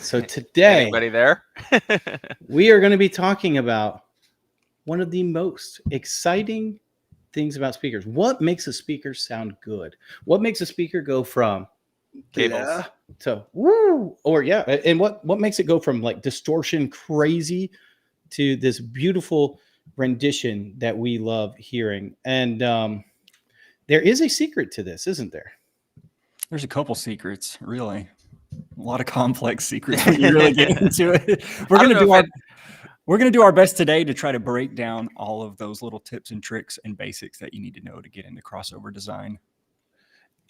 So today, Anybody there? we are going to be talking about one of the most exciting things about speakers. What makes a speaker sound good? What makes a speaker go from Cables. blah to woo? Or yeah, and what makes it go from like distortion crazy to this beautiful rendition that we love hearing? And there is a secret to this, isn't there? There's a couple secrets, really. A lot of complex secrets when you really get into it. We're gonna do our best today to try to break down all of those little tips and tricks and basics that you need to know to get into crossover design.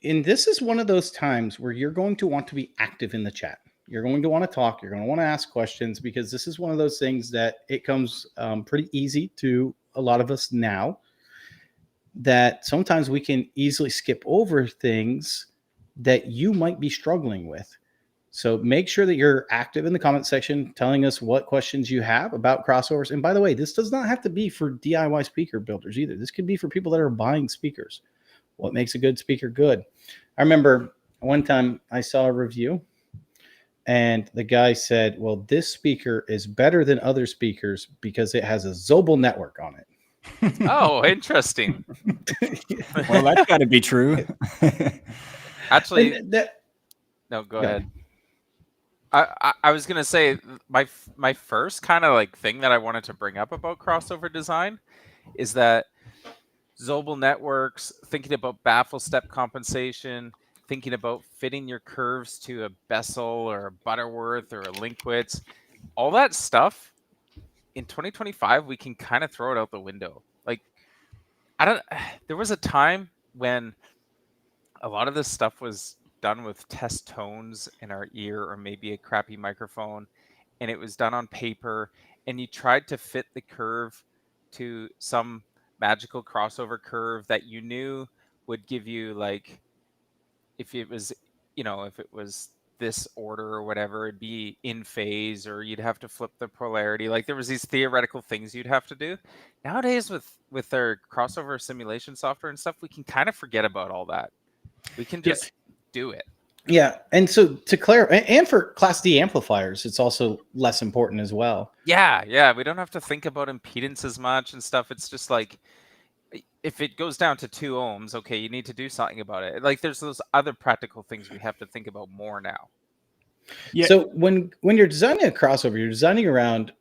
And this is one of those times where you're going to want to be active in the chat. You're going to want to talk. You're going to want to ask questions, because this is one of those things that it comes pretty easy to a lot of us now, that sometimes we can easily skip over things that you might be struggling with. So make sure that you're active in the comment section, telling us what questions you have about crossovers. And by the way, this does not have to be for DIY speaker builders either. This could be for people that are buying speakers. What makes a good speaker good? I remember one time I saw a review and the guy said, well, this speaker is better than other speakers because it has a Zobel network on it. Oh, interesting. Well, that's got to be true. Actually, no, go ahead. I was gonna say my first kind of like thing that I wanted to bring up about crossover design is that Zobel networks, thinking about baffle step compensation, thinking about fitting your curves to a Bessel or a Butterworth or a Linkwitz, all that stuff in 2025 we can kind of throw it out the window. Like there was a time when a lot of this stuff was done with test tones in our ear or maybe a crappy microphone, and it was done on paper, and you tried to fit the curve to some magical crossover curve that you knew would give you, like, if it was this order or whatever, it'd be in phase, or you'd have to flip the polarity. Like, there was these theoretical things you'd have to do. Nowadays with our crossover simulation software and stuff, we can kind of forget about all that. We can just do it. Yeah, and so to clarify, and for Class D amplifiers, it's also less important as well. Yeah, we don't have to think about impedance as much and stuff. It's just like, if it goes down to 2 ohms, okay, you need to do something about it. Like, there's those other practical things we have to think about more now. Yeah. So when you're designing a crossover, you're designing around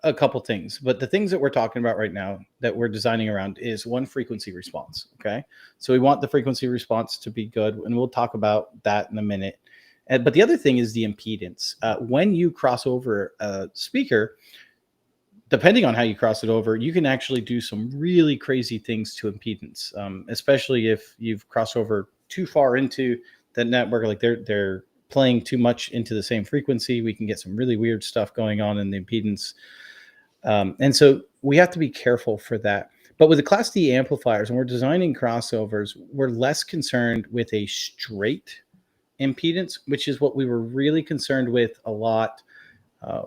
a couple things, but the things that we're talking about right now that we're designing around is one, frequency response. Okay. So we want the frequency response to be good, and we'll talk about that in a minute. But the other thing is the impedance. When you cross over a speaker, depending on how you cross it over, you can actually do some really crazy things to impedance, especially if you've crossed over too far into the network, like they're playing too much into the same frequency. We can get some really weird stuff going on in the impedance. And so we have to be careful for that. But with the Class D amplifiers, when we're designing crossovers, we're less concerned with a straight impedance, which is what we were really concerned with a lot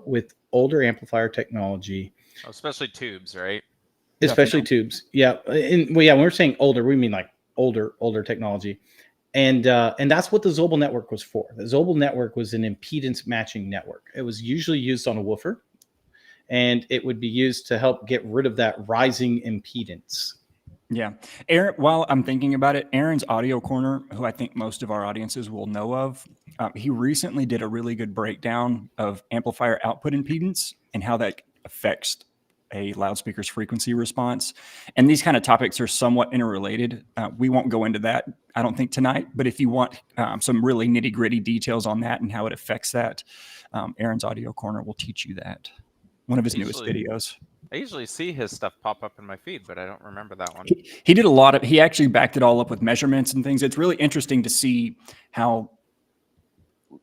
with older amplifier technology. Especially tubes, right? Especially tubes. Yeah. And when we're saying older, we mean like older technology. And that's what the Zobel network was for. The Zobel network was an impedance matching network. It was usually used on a woofer, and it would be used to help get rid of that rising impedance. Yeah. Aaron, while I'm thinking about it, Aaron's Audio Corner, who I think most of our audiences will know of, he recently did a really good breakdown of amplifier output impedance and how that affects a loudspeaker's frequency response. And these kind of topics are somewhat interrelated. We won't go into that, I don't think, tonight. But if you want some really nitty gritty details on that and how it affects that, Aaron's Audio Corner will teach you that. One of his newest videos. I usually see his stuff pop up in my feed, but I don't remember that one. He did a lot of, he actually backed it all up with measurements and things. It's really interesting to see how,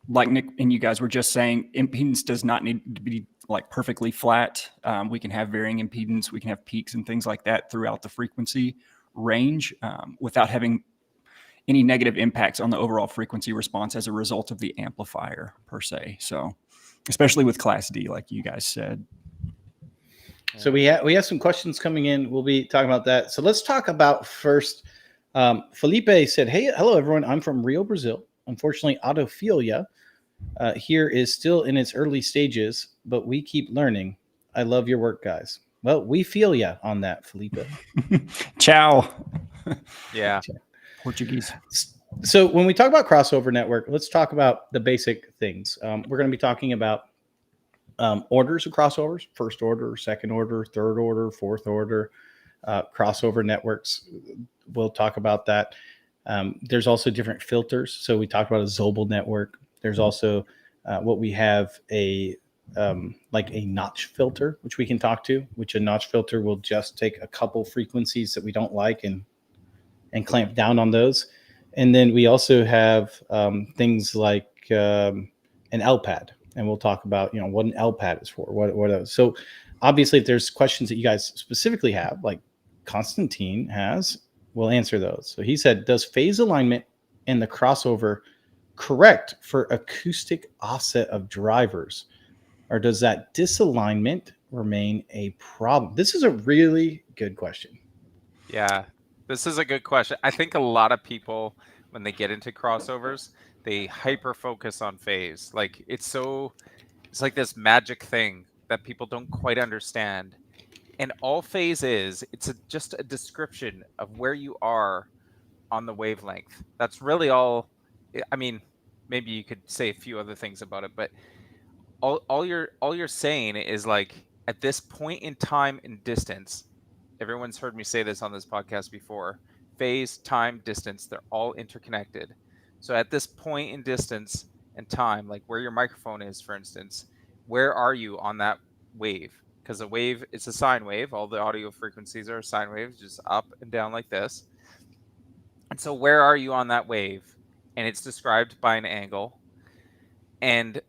like Nick and you guys were just saying, impedance does not need to be like perfectly flat. We can have varying impedance. We can have peaks and things like that throughout the frequency range without having any negative impacts on the overall frequency response as a result of the amplifier per se. So especially with Class D, like you guys said. So we have some questions coming in. We'll be talking about that. So let's talk about first. Felipe said, "Hey, hello everyone. I'm from Rio, Brazil. Unfortunately, autophilia here is still in its early stages, but we keep learning. I love your work, guys. Well, we feel ya on that, Felipe. Ciao. Yeah. Portuguese. So when we talk about crossover network, let's talk about the basic things. We're going to be talking about orders of crossovers: first order, second order, third order, fourth order, crossover networks. We'll talk about that. There's also different filters. So we talked about a Zobel network. There's also what we have like a notch filter, which we can talk to, which a notch filter will just take a couple frequencies that we don't like and clamp down on those. And then we also have things like an LPAD, and we'll talk about what an LPAD is for. What are those? So obviously, if there's questions that you guys specifically have, like Constantine has, we'll answer those. So he said, does phase alignment and the crossover correct for acoustic offset of drivers, or does that disalignment remain a problem? This is a really good question. Yeah, this is a good question. I think a lot of people, when they get into crossovers, they hyper focus on phase. Like it's like this magic thing that people don't quite understand. And all phase is, it's just a description of where you are on the wavelength. That's really all. I mean, maybe you could say a few other things about it, but all you're saying is like at this point in time and distance, everyone's heard me say this on this podcast before, phase, time, distance, they're all interconnected. So at this point in distance and time, like where your microphone is, for instance, where are you on that wave? Because a wave, it's a sine wave. All the audio frequencies are sine waves, just up and down like this. And so where are you on that wave? And it's described by an angle. And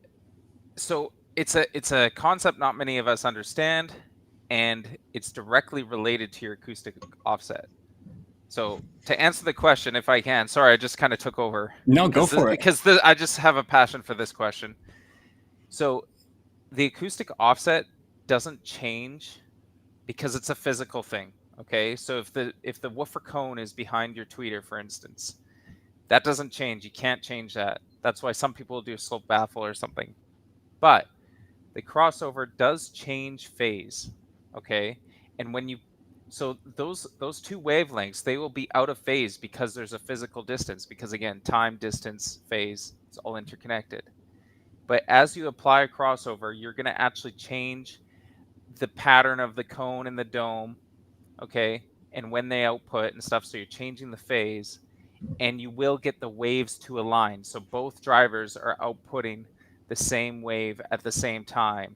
so it's a concept not many of us understand, and it's directly related to your acoustic offset. So to answer the question, if I can, sorry, I just kind of took over. No, go for it. Because I just have a passion for this question. So the acoustic offset doesn't change because it's a physical thing. Okay, so if the woofer cone is behind your tweeter, for instance, that doesn't change. You can't change that. That's why some people do a slope baffle or something. But the crossover does change phase, okay? And when you, so those two wavelengths, they will be out of phase because there's a physical distance, because again, time, distance, phase, it's all interconnected. But as you apply a crossover, you're going to actually change the pattern of the cone and the dome, okay? And when they output and stuff, so you're changing the phase, and you will get the waves to align. So both drivers are outputting the same wave at the same time.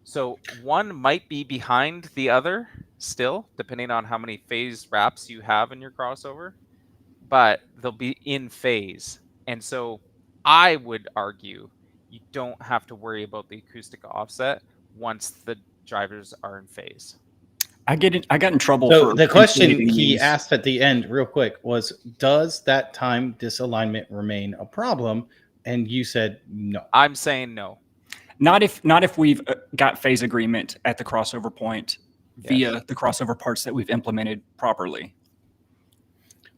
So one might be behind the other still, depending on how many phase wraps you have in your crossover, but they'll be in phase. And so I would argue you don't have to worry about the acoustic offset once the drivers are in phase. I got in trouble. So the question he asked at the end, real quick, was, does that time disalignment remain a problem? And you said no. I'm saying no. Not if we've got phase agreement at the crossover point via the crossover parts that we've implemented properly.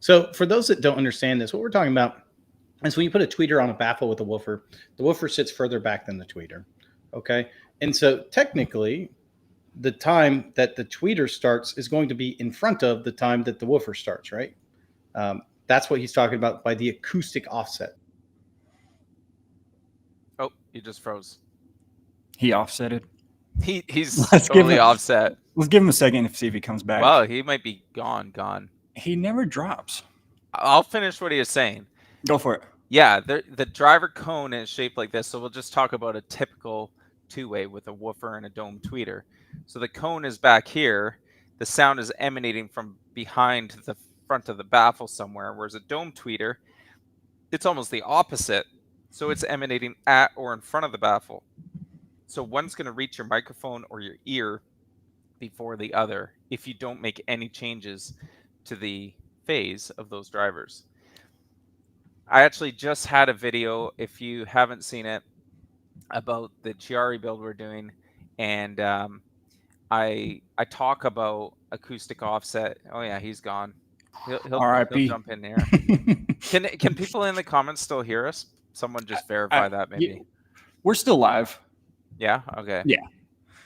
So for those that don't understand this, what we're talking about is when you put a tweeter on a baffle with a woofer, the woofer sits further back than the tweeter. Okay. And so technically, the time that the tweeter starts is going to be in front of the time that the woofer starts, right? That's what he's talking about by the acoustic offset. Oh, he just froze. He offsetted. He's totally offset. Let's give him a second to see if he comes back. Well, he might be gone. He never drops. I'll finish what he is saying. Go for it. Yeah, the driver cone is shaped like this. So we'll just talk about a typical two-way with a woofer and a dome tweeter. So the cone is back here. The sound is emanating from behind the front of the baffle somewhere, whereas a dome tweeter, it's almost the opposite. So it's emanating at or in front of the baffle. So one's going to reach your microphone or your ear before the other if you don't make any changes to the phase of those drivers. I actually just had a video, if you haven't seen it, about the Chiari build we're doing, and I talk about acoustic offset. Oh yeah, he's gone. He'll jump in there. Can people in the comments still hear us? someone just verify that maybe? We're still live. Yeah? Okay. Yeah.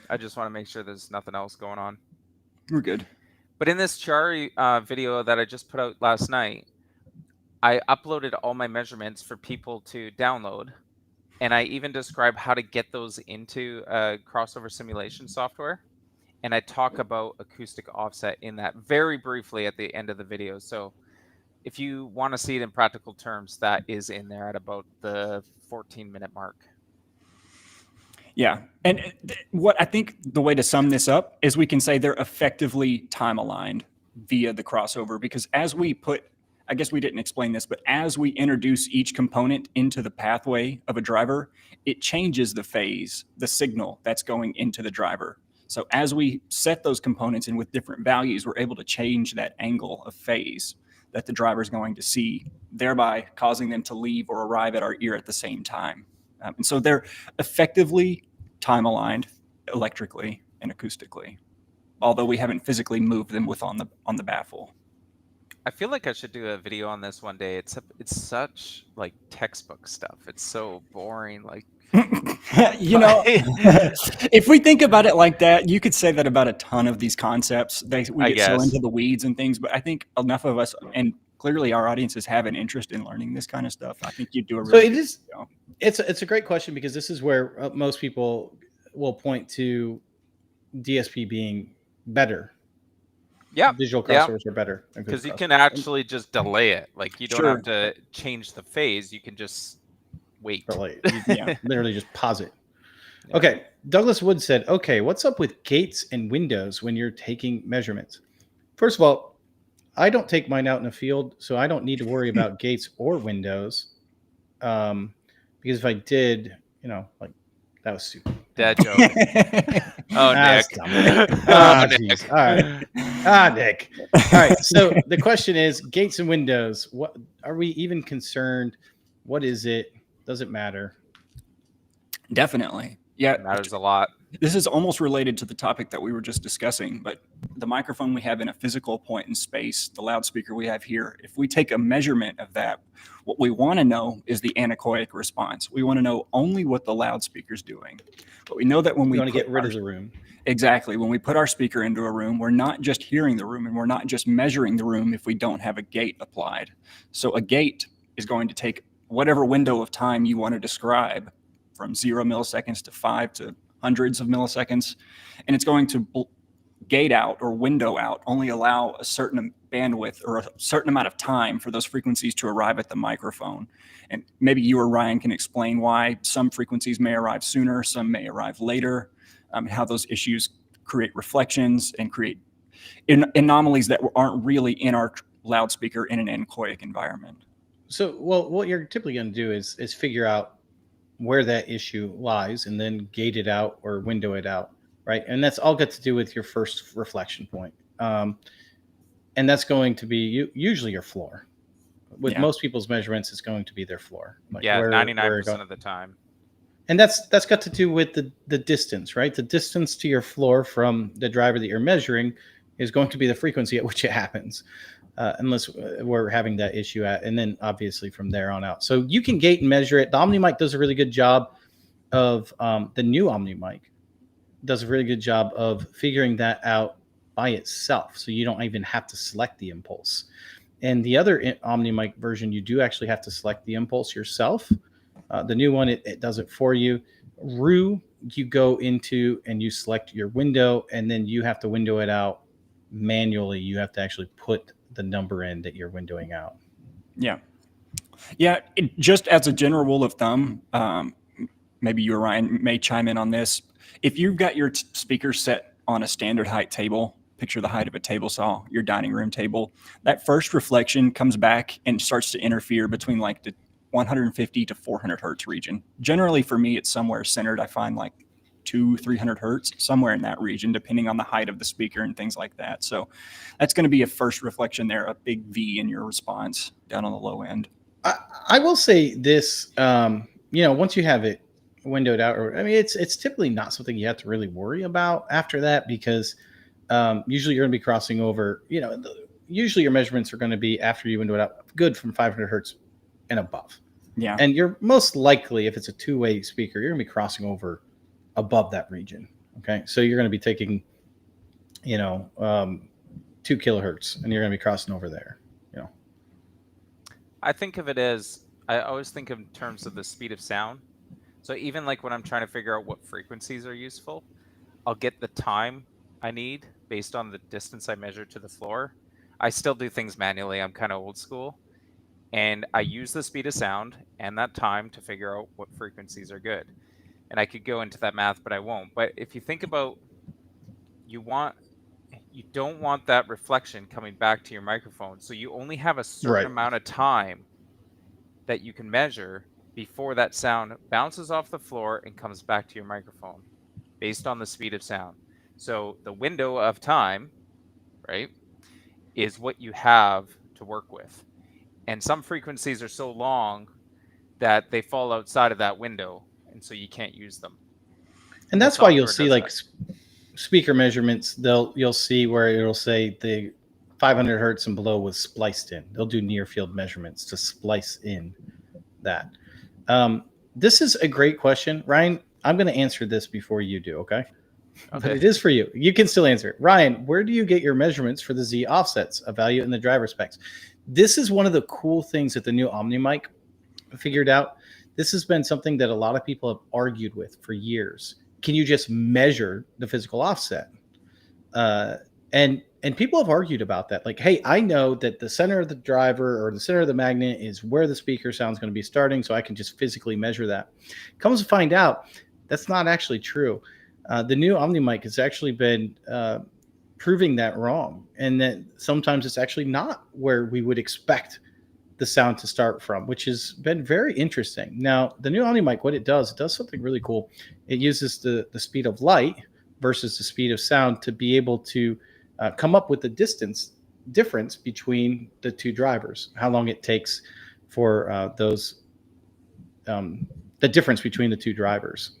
I just want to make sure there's nothing else going on. We're good. But in this Chari video that I just put out last night, I uploaded all my measurements for people to download. And I even describe how to get those into crossover simulation software. And I talk about acoustic offset in that very briefly at the end of the video. So if you want to see it in practical terms, that is in there at about the 14-minute mark. Yeah. And what I think the way to sum this up is we can say they're effectively time aligned via the crossover, because as we put, I guess we didn't explain this, but as we introduce each component into the pathway of a driver, it changes the phase, the signal that's going into the driver. So as we set those components in with different values, we're able to change that angle of phase that the driver is going to see, thereby causing them to leave or arrive at our ear at the same time. And so they're effectively time aligned electrically and acoustically, although we haven't physically moved them on the baffle. I feel like I should do a video on this one day. It's such like textbook stuff. It's so boring. Like, if we think about it like that, you could say that about a ton of these concepts. We get so into the weeds and things, but I think enough of us, and clearly our audiences, have an interest in learning this kind of stuff. I think you do a really good job. It's a great question, because this is where most people will point to DSP being better. Yeah, digital crossovers are better because you can actually just delay it. Like, you don't have to change the phase. You can just wait. Literally just pause it. Yeah. Okay, Douglas Wood said, okay, what's up with gates and windows when you're taking measurements? First of all, I don't take mine out in the field, so I don't need to worry about gates or windows. Because if I did, like, that was stupid. Dad joke. Oh, Nick. Nick. All right. Nick. All right. So the question is, gates and windows. What are we even concerned? What is it? Does it matter? Definitely. Yeah. It matters a lot. This is almost related to the topic that we were just discussing, but the microphone we have in a physical point in space, the loudspeaker we have here, if we take a measurement of that, what we want to know is the anechoic response. We want to know only what the loudspeaker's doing. But we know that when we want to get rid of the room. Exactly. When we put our speaker into a room, we're not just hearing the room, and we're not just measuring the room if we don't have a gate applied. So a gate is going to take whatever window of time you want to describe, from 0 milliseconds to 5 to hundreds of milliseconds, and it's going to gate out or window out, only allow a certain bandwidth or a certain amount of time for those frequencies to arrive at the microphone. And maybe you or Ryan can explain why some frequencies may arrive sooner, some may arrive later, and how those issues create reflections and create anomalies that aren't really in our loudspeaker in an anechoic environment. So, well, what you're typically going to do is figure out where that issue lies and then gate it out or window it out, right? And that's all got to do with your first reflection point. And that's going to be usually your floor. With most people's measurements, it's going to be their floor. Like 99% of the time. And that's got to do with the distance, right? The distance to your floor from the driver that you're measuring is going to be the frequency at which it happens. Unless we're having that issue and then obviously from there on out. So you can gate and measure it. The Omnimic does a really good job of, the new Omnimic does a really good job of figuring that out by itself. So you don't even have to select the impulse. And the other Omnimic version, you do actually have to select the impulse yourself. The new one, it does it for you. RU, you go into and you select your window, and then you have to window it out manually. You have to actually put the number in that you're windowing out. Yeah. Just as a general rule of thumb, maybe you or Ryan may chime in on this. If you've got your speaker set on a standard height table, picture the height of a table saw, your dining room table, that first reflection comes back and starts to interfere between like the 150 to 400 hertz region. Generally for me, it's somewhere centered. I find like 200-300 hertz, somewhere in that region, depending on the height of the speaker and things like that. So that's going to be a first reflection there, a big V in your response down on the low end. I will say this, once you have it windowed out, it's typically not something you have to really worry about after that, because usually you're going to be crossing over, usually your measurements are going to be, after you window it out, good from 500 hertz and above. Yeah. And you're most likely, if it's a two-way speaker, you're going to be crossing over above that region. Okay. So you're going to be taking, 2 kilohertz, and you're going to be crossing over there. I think of it as, I always think in terms of the speed of sound. So even like when I'm trying to figure out what frequencies are useful, I'll get the time I need based on the distance I measure to the floor. I still do things manually. I'm kind of old school. And I use the speed of sound and that time to figure out what frequencies are good. And I could go into that math, but I won't. But if you think about, you don't want that reflection coming back to your microphone. So you only have a certain amount of time that you can measure before that sound bounces off the floor and comes back to your microphone based on the speed of sound. So the window of time, right, is what you have to work with. And some frequencies are so long that they fall outside of that window, and so you can't use them. And that's why you'll see like speaker measurements. You'll see where it'll say the 500 hertz and below was spliced in. They'll do near field measurements to splice in that. This is a great question, Ryan. I'm going to answer this before you do, okay? But it is for you. You can still answer it. Ryan, where do you get your measurements for the Z offsets, a value in the driver specs? This is one of the cool things that the new Omnimic figured out. This has been something that a lot of people have argued with for years. Can you just measure the physical offset? And people have argued about that. Like, hey, I know that the center of the driver or the center of the magnet is where the speaker sound is going to be starting, so I can just physically measure that. Comes to find out, that's not actually true. The new Omnimic has actually been proving that wrong, and that sometimes it's actually not where we would expect the sound to start from, which has been very interesting. Now, the new Omnimic, what it does something really cool. It uses the speed of light versus the speed of sound to be able to come up with the difference between the two drivers, how long it takes for the difference between the two drivers.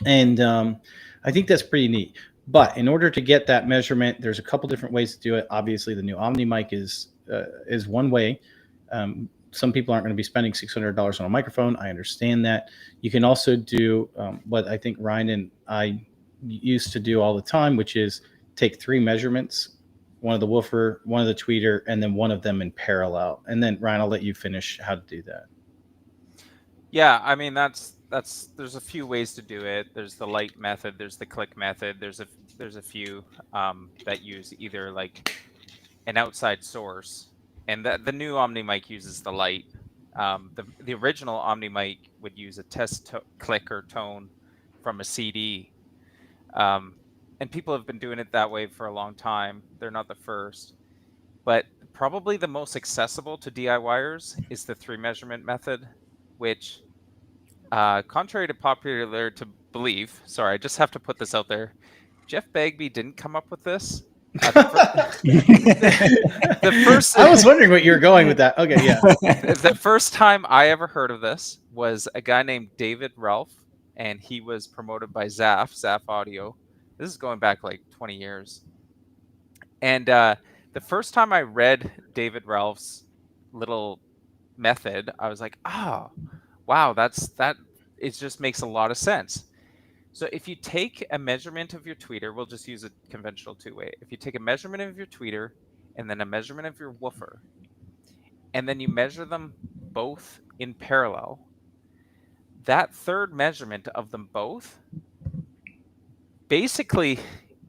And I think that's pretty neat. But in order to get that measurement, there's a couple different ways to do it. Obviously, the new Omnimic is one way. Some people aren't going to be spending $600 on a microphone. I understand that. You can also do what I think Ryan and I used to do all the time, which is take 3 measurements, one of the woofer, one of the tweeter, and then one of them in parallel. And then Ryan, I'll let you finish how to do that. Yeah, I mean there's a few ways to do it. There's the light method, there's the click method, there's a few that use either like an outside source, and the new Omnimic uses the light. The original Omnimic would use a test click or tone from a CD, and people have been doing it that way for a long time. They're not the first, but probably the most accessible to DIYers is the 3 measurement method, which, contrary to popular to believe, sorry, I just have to put this out there, Jeff Bagby didn't come up with this. The first I was wondering what you were going with that. Okay, yeah. The first time I ever heard of this was a guy named David Ralph, and he was promoted by Zaf Audio. This is going back like 20 years. And the first time I read David Ralph's little method, I was like, oh, wow, it just makes a lot of sense. So if you take a measurement of your tweeter, we'll just use a conventional 2-way. If you take a measurement of your tweeter and then a measurement of your woofer, and then you measure them both in parallel, that third measurement of them both basically,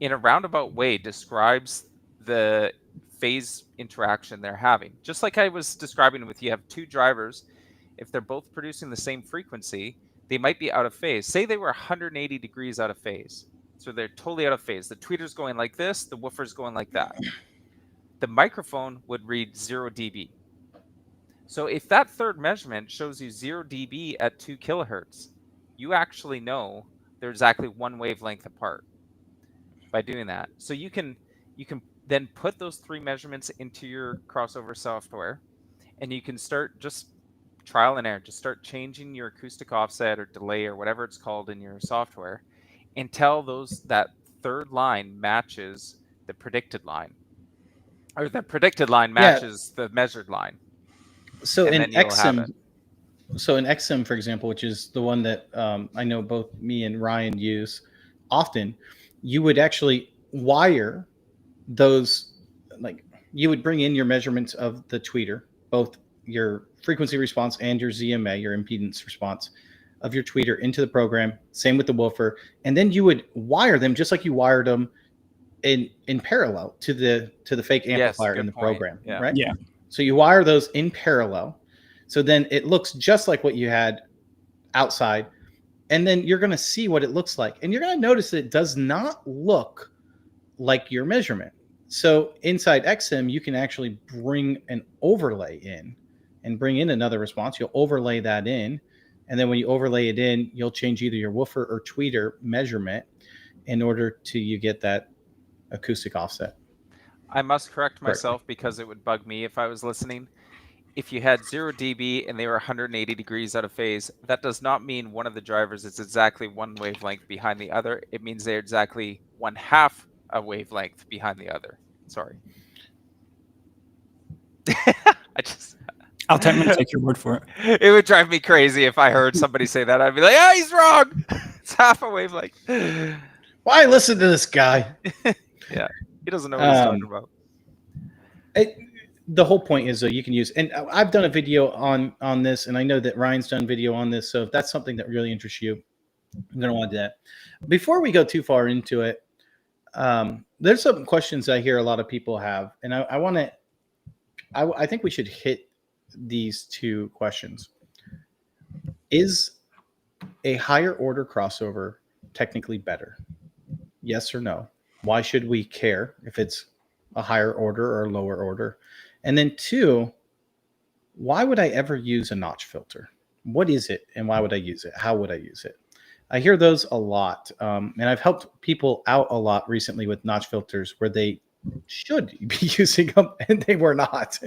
in a roundabout way, describes the phase interaction they're having. Just like I was describing with, you have 2 drivers. If they're both producing the same frequency, they might be out of phase. Say they were 180 degrees out of phase. So they're totally out of phase. The tweeter's going like this, the woofer's going like that. The microphone would read 0 dB. So if that third measurement shows you 0 dB at 2 kilohertz, you actually know they're exactly 1 wavelength apart by doing that. So you can then put those 3 measurements into your crossover software, and you can start just trial and error. Just start changing your acoustic offset or delay or whatever it's called in your software until that third line matches the predicted line, or the predicted line matches the measured line. So in XSIM, So in XM, for example, which is the one that I know both me and Ryan use often, you would actually wire those, like you would bring in your measurements of the tweeter, both your frequency response and your ZMA, your impedance response of your tweeter into the program. Same with the woofer, and then you would wire them just like you wired them in parallel to the fake amplifier in the program, right? Yeah. So you wire those in parallel. So then it looks just like what you had outside. And then you're going to see what it looks like. And you're going to notice that it does not look like your measurement. So inside XM, you can actually bring an overlay in and bring in another response. You'll overlay that in. And then when you overlay it in, you'll change either your woofer or tweeter measurement in order to you get that acoustic offset. I must correct myself because it would bug me if I was listening. If you had 0 dB and they were 180 degrees out of phase, that does not mean one of the drivers is exactly one wavelength behind the other. It means they're exactly 1/2 a wavelength behind the other. Sorry. I'll take your word for it. It would drive me crazy if I heard somebody say that. I'd be like, "Oh, he's wrong. It's half a wavelength." Why listen to this guy? Yeah, he doesn't know what he's talking about. The whole point is, though, you can use, and I've done a video on this, and I know that Ryan's done a video on this. So if that's something that really interests you, I'm going to want to do that. Before we go too far into it, there's some questions I hear a lot of people have, and I think we should hit these two questions. Is a higher order crossover technically better? Yes or no? Why should we care if it's a higher order or lower order? And then 2, why would I ever use a notch filter? What is it and why would I use it? How would I use it? I hear those a lot. And I've helped people out a lot recently with notch filters where they should be using them and they were not.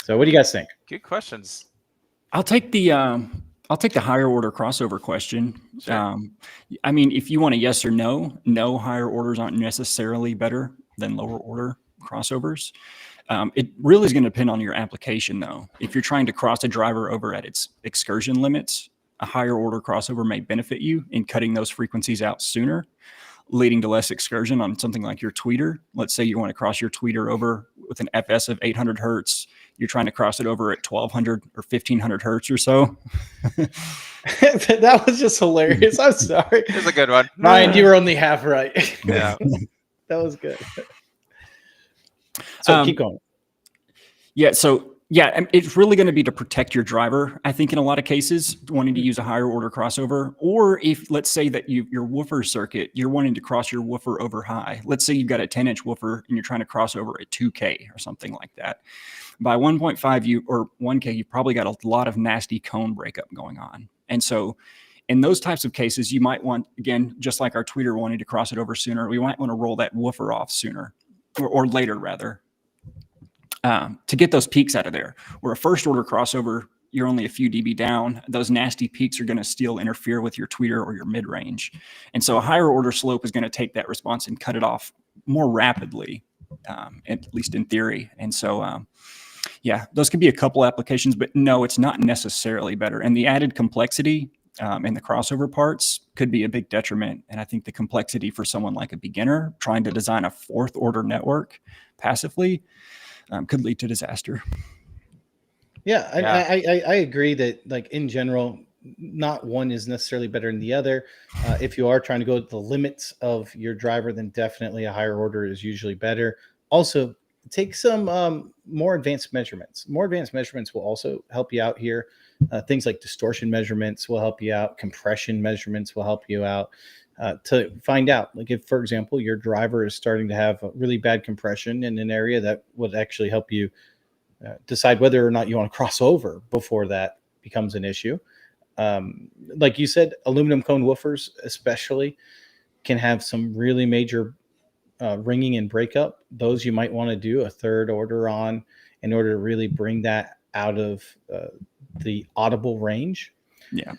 So what do you guys think? Good questions. I'll take the higher order crossover question. Sure. I mean, if you want a yes or no, higher orders aren't necessarily better than lower order crossovers. It really is going to depend on your application, though. If you're trying to cross a driver over at its excursion limits, a higher order crossover may benefit you in cutting those frequencies out sooner, leading to less excursion on something like your tweeter. Let's say you want to cross your tweeter over with an FS of 800 hertz. You're trying to cross it over at 1200 or 1500 hertz or so. That was just hilarious. I'm sorry. It was a good one. Ryan, you were only half right. Yeah. That was good. So keep going. Yeah. So yeah, it's really going to be to protect your driver. I think in a lot of cases, wanting to use a higher order crossover, or if let's say that your woofer circuit, you're wanting to cross your woofer over high. Let's say you've got a 10-inch woofer and you're trying to cross over at 2K or something like that. By 1.5 or 1K, you've probably got a lot of nasty cone breakup going on. And so in those types of cases, you might want, again, just like our tweeter wanting to cross it over sooner, we might want to roll that woofer off sooner or later rather. To get those peaks out of there. Where a first order crossover, you're only a few dB down. Those nasty peaks are going to still interfere with your tweeter or your mid-range. And so a higher order slope is going to take that response and cut it off more rapidly, at least in theory. And so, yeah, those could be a couple applications, but no, it's not necessarily better. And the added complexity in the crossover parts could be a big detriment. And I think the complexity for someone like a beginner trying to design a fourth order network passively could lead to disaster. Yeah, I agree that, like, in general, not one is necessarily better than the other. If you are trying to go to the limits of your driver, then definitely a higher order is usually better. Also, take some more advanced measurements. More advanced measurements will also help you out here. Things like distortion measurements will help you out. Compression measurements will help you out. To find out, like, if, for example, your driver is starting to have a really bad compression in an area, that would actually help you decide whether or not you want to cross over before that becomes an issue. Like you said, aluminum cone woofers especially can have some really major ringing and breakup. Those you might want to do a third order on in order to really bring that out of the audible range. Yeah.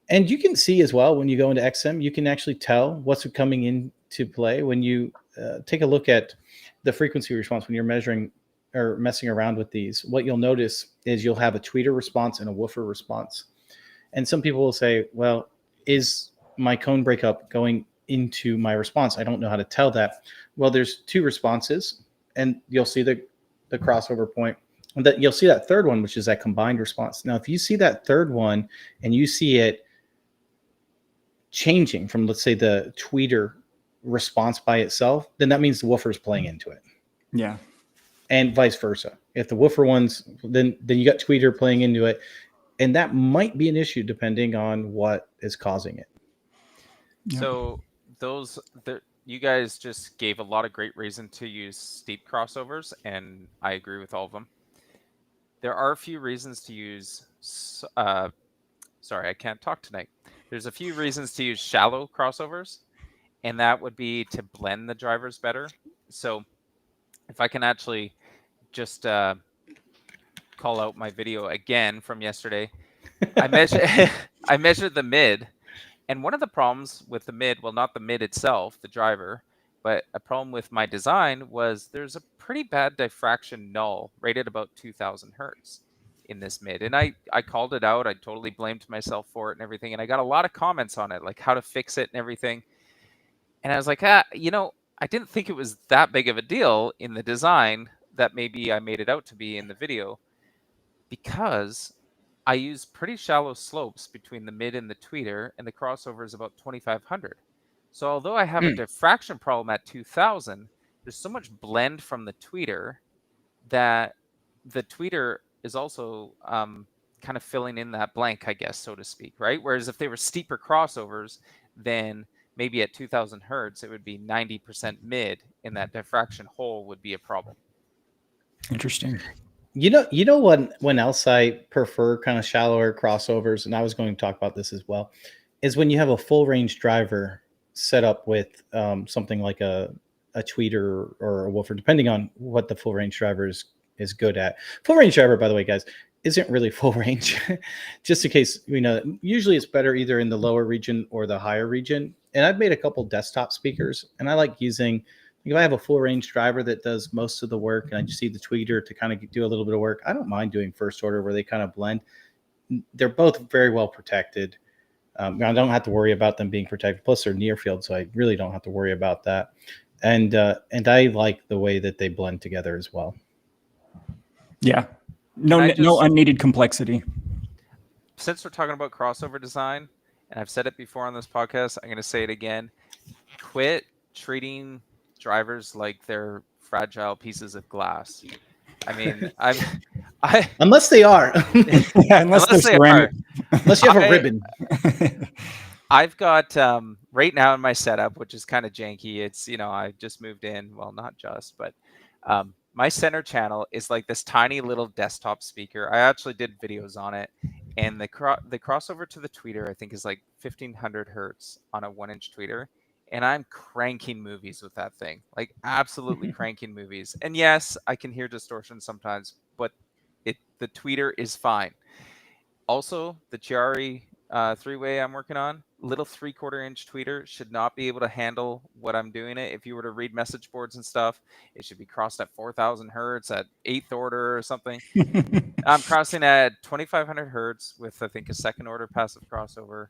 And you can see as well, when you go into XM, you can actually tell what's coming into play when you take a look at the frequency response when you're measuring or messing around with these, what you'll notice is you'll have a tweeter response and a woofer response. And some people will say, well, is my cone breakup going into my response? I don't know how to tell that. Well, there's two responses, and you'll see the crossover point. And that you'll see that third one, which is that combined response. Now, if you see that third one and you see it changing from, let's say, the tweeter response by itself, then that means the woofer is playing into it. Yeah. And vice versa. If the woofer ones, then you got tweeter playing into it. And that might be an issue depending on what is causing it. So you guys just gave a lot of great reason to use steep crossovers, and I agree with all of them. There are a few reasons to use, sorry, I can't talk tonight. There's a few reasons to use shallow crossovers, and that would be to blend the drivers better. So if I can actually just call out my video again from yesterday, I measured the mid, and one of the problems with the mid, well, not the mid itself, the driver, but a problem with my design was there's a pretty bad diffraction null right at about 2000 hertz in this mid. And I called it out. I totally blamed myself for it and everything. And I got a lot of comments on it, like how to fix it and everything. And I was like, I didn't think it was that big of a deal in the design that maybe I made it out to be in the video, because I use pretty shallow slopes between the mid and the tweeter, and the crossover is about 2500. So although I have a diffraction problem at 2000, there's so much blend from the tweeter that the tweeter is also kind of filling in that blank, I guess, so to speak, right? Whereas if they were steeper crossovers, then maybe at 2000 hertz, it would be 90% mid, and that diffraction hole would be a problem. Interesting. You know when else I prefer kind of shallower crossovers, and I was going to talk about this as well, is when you have a full range driver set up with something like a tweeter or a woofer, depending on what the full range driver is good at. Full range driver, by the way, guys, isn't really full range. Just in case, usually it's better either in the lower region or the higher region. And I've made a couple desktop speakers, and I like using, if I have a full range driver that does most of the work and I just need the tweeter to kind of do a little bit of work, I don't mind doing first order where they kind of blend. They're both very well protected. I don't have to worry about them being protected. Plus, they're near field, so I really don't have to worry about that. And I like the way that they blend together as well. Yeah. No unneeded complexity. Since we're talking about crossover design, and I've said it before on this podcast, I'm going to say it again. Quit treating drivers like they're fragile pieces of glass. I mean, unless they are. Yeah, unless they're ceramic. Unless you have a ribbon. I've got right now in my setup, which is kind of janky. It's, I just moved in. Well, not just, but my center channel is like this tiny little desktop speaker. I actually did videos on it, and the crossover to the tweeter, I think, is like 1500 hertz on a 1-inch tweeter. And I'm cranking movies with that thing, like absolutely cranking movies. And yes, I can hear distortion sometimes, but the tweeter is fine. Also, the Chiari 3-way I'm working on, little 3/4 inch tweeter should not be able to handle what I'm doing it. If you were to read message boards and stuff, it should be crossed at 4000 hertz at 8th order or something. I'm crossing at 2500 hertz with, I think, a 2nd order passive crossover.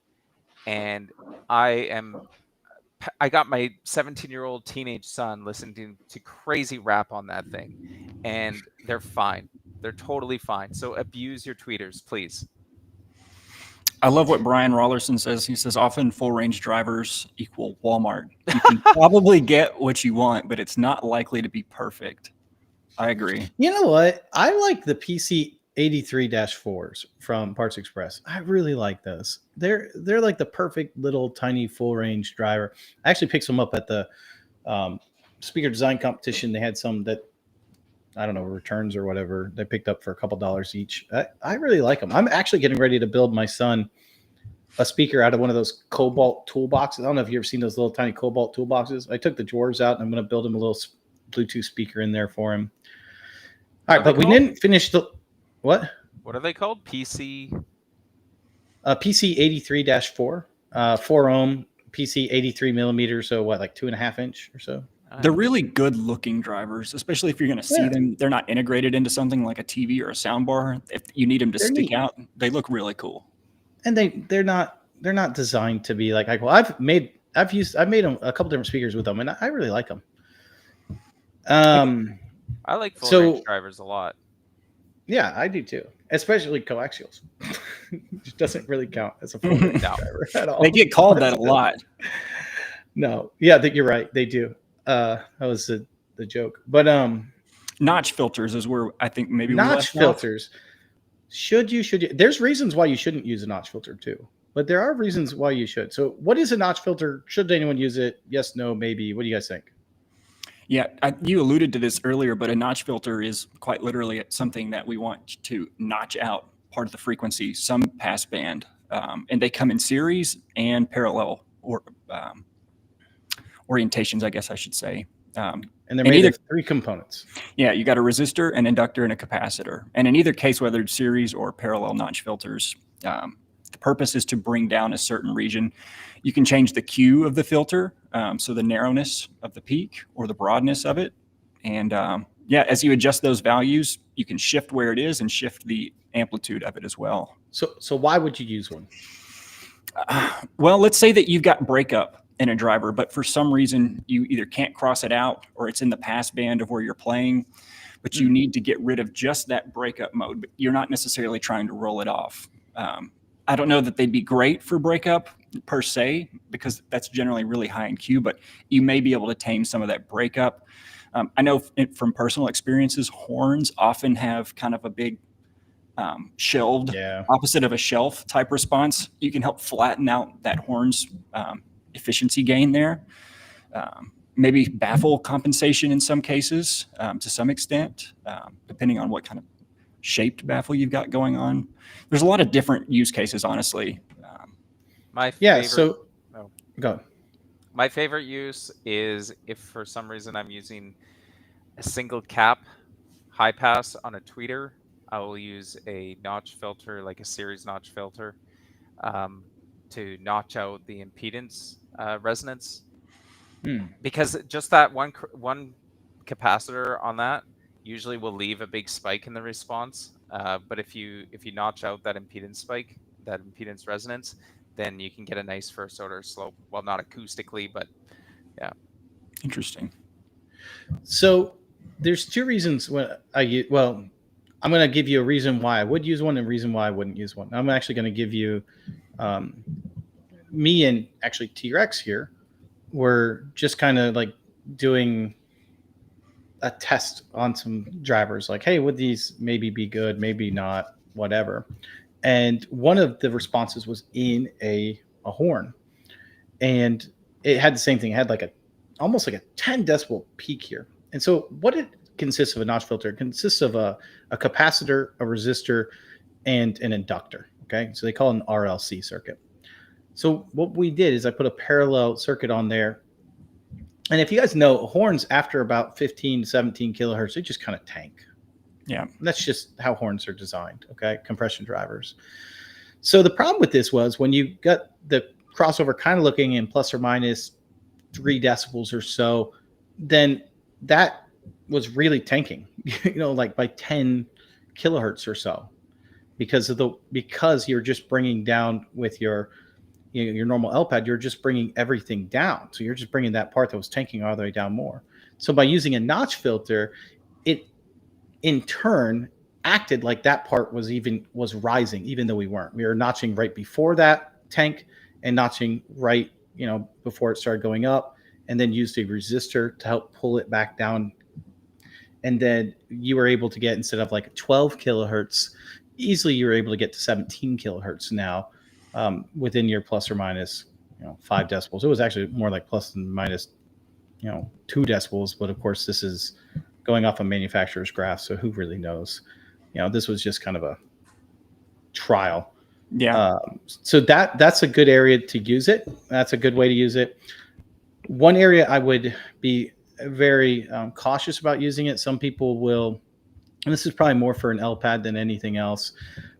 And I got my 17-year-old teenage son listening to crazy rap on that thing, and they're fine. They're totally fine. So abuse your tweeters, please. I love what Brian Rollerson says. He says, often full range drivers equal Walmart. You can probably get what you want, but it's not likely to be perfect. I agree. You know what? I like the PC 83-4s from Parts Express. I really like those. They're like the perfect little tiny full range driver. I actually picked some up at the speaker design competition. They had some that, I don't know, returns or whatever. They picked up for a couple dollars each. I really like them. I'm actually getting ready to build my son a speaker out of one of those Cobalt toolboxes. I don't know if you've ever seen those little tiny Cobalt toolboxes. I took the drawers out and I'm going to build him a little Bluetooth speaker in there for him. All right, but we didn't finish the... What? What are they called? PC 83-4, 4 ohm, PC 83 millimeters. So what, like 2.5 inch or so? They're really good looking drivers, especially if you're going to see them. They're not integrated into something like a TV or a soundbar. If you need them to stick out, they look really cool. And they're not designed to be like, well, I've made a couple different speakers with them, and I really like them. I like full range drivers a lot. Yeah, I do too, especially coaxials. Which doesn't really count as a full range driver at all. They get called that a lot. No, yeah, I think you're right. They do. That was the joke. But notch filters is where I think maybe notch filters. Should you? There's reasons why you shouldn't use a notch filter too, but there are reasons why you should. So, what is a notch filter? Should anyone use it? Yes, no, maybe. What do you guys think? Yeah, you alluded to this earlier, but a notch filter is quite literally something that we want to notch out part of the frequency, some pass band, and they come in series and parallel or orientations, I guess I should say. And they're made of 3 components. Yeah, you got a resistor, an inductor, and a capacitor. And in either case, whether it's series or parallel notch filters, the purpose is to bring down a certain region. You can change the Q of the filter, so the narrowness of the peak or the broadness of it. And as you adjust those values, you can shift where it is and shift the amplitude of it as well. So why would you use one? Well, let's say that you've got breakup in a driver, but for some reason you either can't cross it out or it's in the pass band of where you're playing, but you need to get rid of just that breakup mode, but you're not necessarily trying to roll it off. I don't know that they'd be great for breakup per se, because that's generally really high in Q, but you may be able to tame some of that breakup. I know from personal experiences, horns often have kind of a big shelved, opposite of a shelf type response. You can help flatten out that horn's efficiency gain there. Maybe baffle compensation in some cases, to some extent, depending on what kind of shaped baffle you've got going on. There's a lot of different use cases, honestly. Go. My favorite use is if for some reason I'm using a single cap high pass on a tweeter, I will use a notch filter, like a series notch filter, to notch out the impedance resonance, because just that one capacitor on that usually will leave a big spike in the response. But if you notch out that impedance spike, that impedance resonance, then you can get a nice first order slope. Well, not acoustically, but yeah. Interesting. So there's 2 reasons I'm going to give you a reason why I would use one and a reason why I wouldn't use one. I'm actually going to give you me and actually T-Rex here. We're just kind of like doing a test on some drivers, like, hey, would these maybe be good, maybe not, whatever. And one of the responses was in a horn, and it had the same thing. It had like almost like a 10 decibel peak here. And so what it consists of, a notch filter, it consists of a capacitor, a resistor, and an inductor. Okay, so they call it an RLC circuit. So what we did is I put a parallel circuit on there. And if you guys know, horns after about 15 to 17 kilohertz, they just kind of tank. Yeah. And that's just how horns are designed, okay? Compression drivers. So the problem with this was when you got the crossover kind of looking in plus or minus 3 decibels or so, then that was really tanking, like by 10 kilohertz or so, because you're just bringing down with your normal L-pad, you're just bringing everything down. So you're just bringing that part that was tanking all the way down more. So by using a notch filter, it in turn acted like that part was rising, even though we weren't. We were notching right before that tank and notching right, before it started going up, and then used a resistor to help pull it back down. And then you were able to get, instead of like 12 kilohertz, easily you were able to get to 17 kilohertz now, within your plus or minus 5 decibels. It was actually more like plus and minus 2 decibels, but of course this is going off a manufacturer's graph, so who really knows? This was just kind of a trial. Yeah. So that's a good area to use it. That's a good way to use it. One area I would be very cautious about using it. Some people will, and this is probably more for an L-pad than anything else,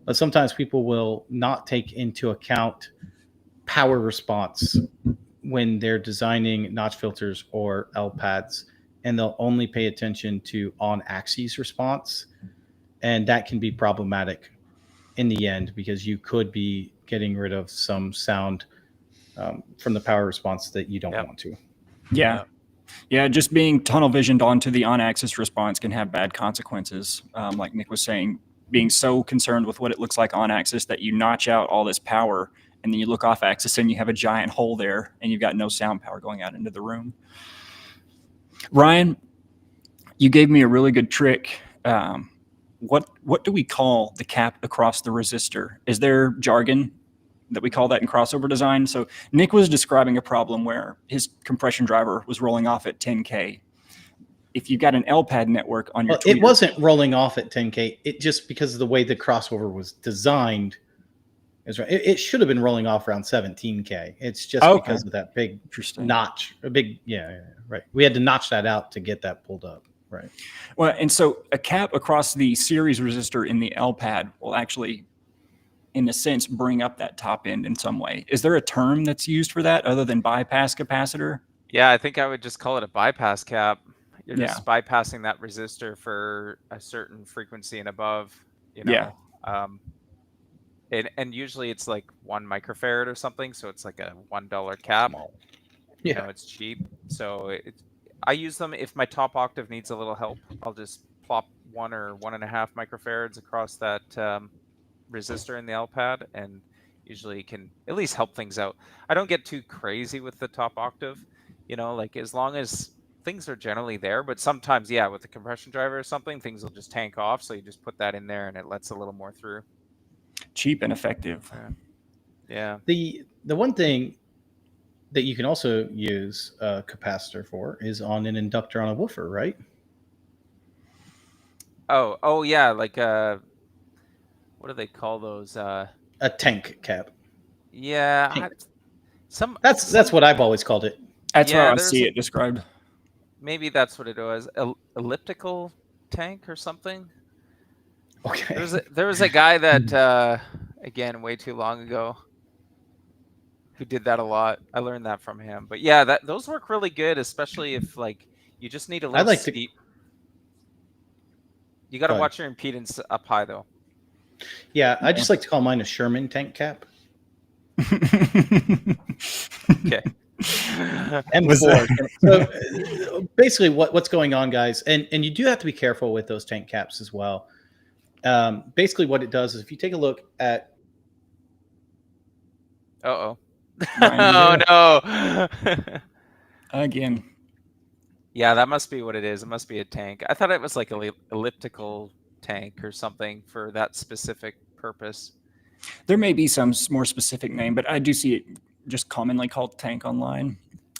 but sometimes people will not take into account power response when they're designing notch filters or LPADs, and they'll only pay attention to on-axis response, and that can be problematic in the end because you could be getting rid of some sound from the power response that you don't want to. Yeah. Yeah, just being tunnel visioned onto the on-axis response can have bad consequences. Like Nick was saying, being so concerned with what it looks like on-axis that you notch out all this power, and then you look off-axis and you have a giant hole there, and you've got no sound power going out into the room. Ryan, you gave me a really good trick. What do we call the cap across the resistor? Is there jargon that we call that in crossover design? So Nick was describing a problem where his compression driver was rolling off at 10K. If you got an LPAD network on your tweeter, it wasn't rolling off at 10K. It just, because of the way the crossover was designed, is right. It should have been rolling off around 17K. It's just because of that big notch. Right. We had to notch that out to get that pulled up. Right. Well, and so a cap across the series resistor in the LPAD will actually, in a sense, bring up that top end in some way. Is there a term that's used for that other than bypass capacitor? Yeah, I think I would just call it a bypass cap. You're just bypassing that resistor for a certain frequency and above, you know. And usually it's like 1 microfarad or something, so it's like a $1 cap. You know, it's cheap. So I use them if my top octave needs a little help. I'll just plop 1 or 1.5 microfarads across that resistor in the LPAD, and usually can at least help things out. I don't get too crazy with the top octave, you know, like as long as things are generally there, but sometimes, with the compression driver or something, things will just tank off. So you just put that in there and it lets a little more through. Cheap and effective. Yeah. The one thing that you can also use a capacitor for is on an inductor on a woofer, right? Oh yeah, like what do they call those? A tank cap. Yeah. Tank. That's what I've always called it. That's how I see it described. Maybe that's what it was. Elliptical tank or something. Okay. There was a guy that again, way too long ago, who did that a lot. I learned that from him. But yeah, those work really good, especially if like you just need a little steep. You got to watch your impedance up high though. Yeah, I just like to call mine a Sherman tank cap. Okay. M4. So basically what's going on, guys, and you do have to be careful with those tank caps as well. Basically what it does is if you take a look at oh no. Again. Yeah, that must be what it is. It must be a tank. I thought it was like an elliptical tank or something for that specific purpose. There may be some more specific name, but I do see it just commonly called tank online.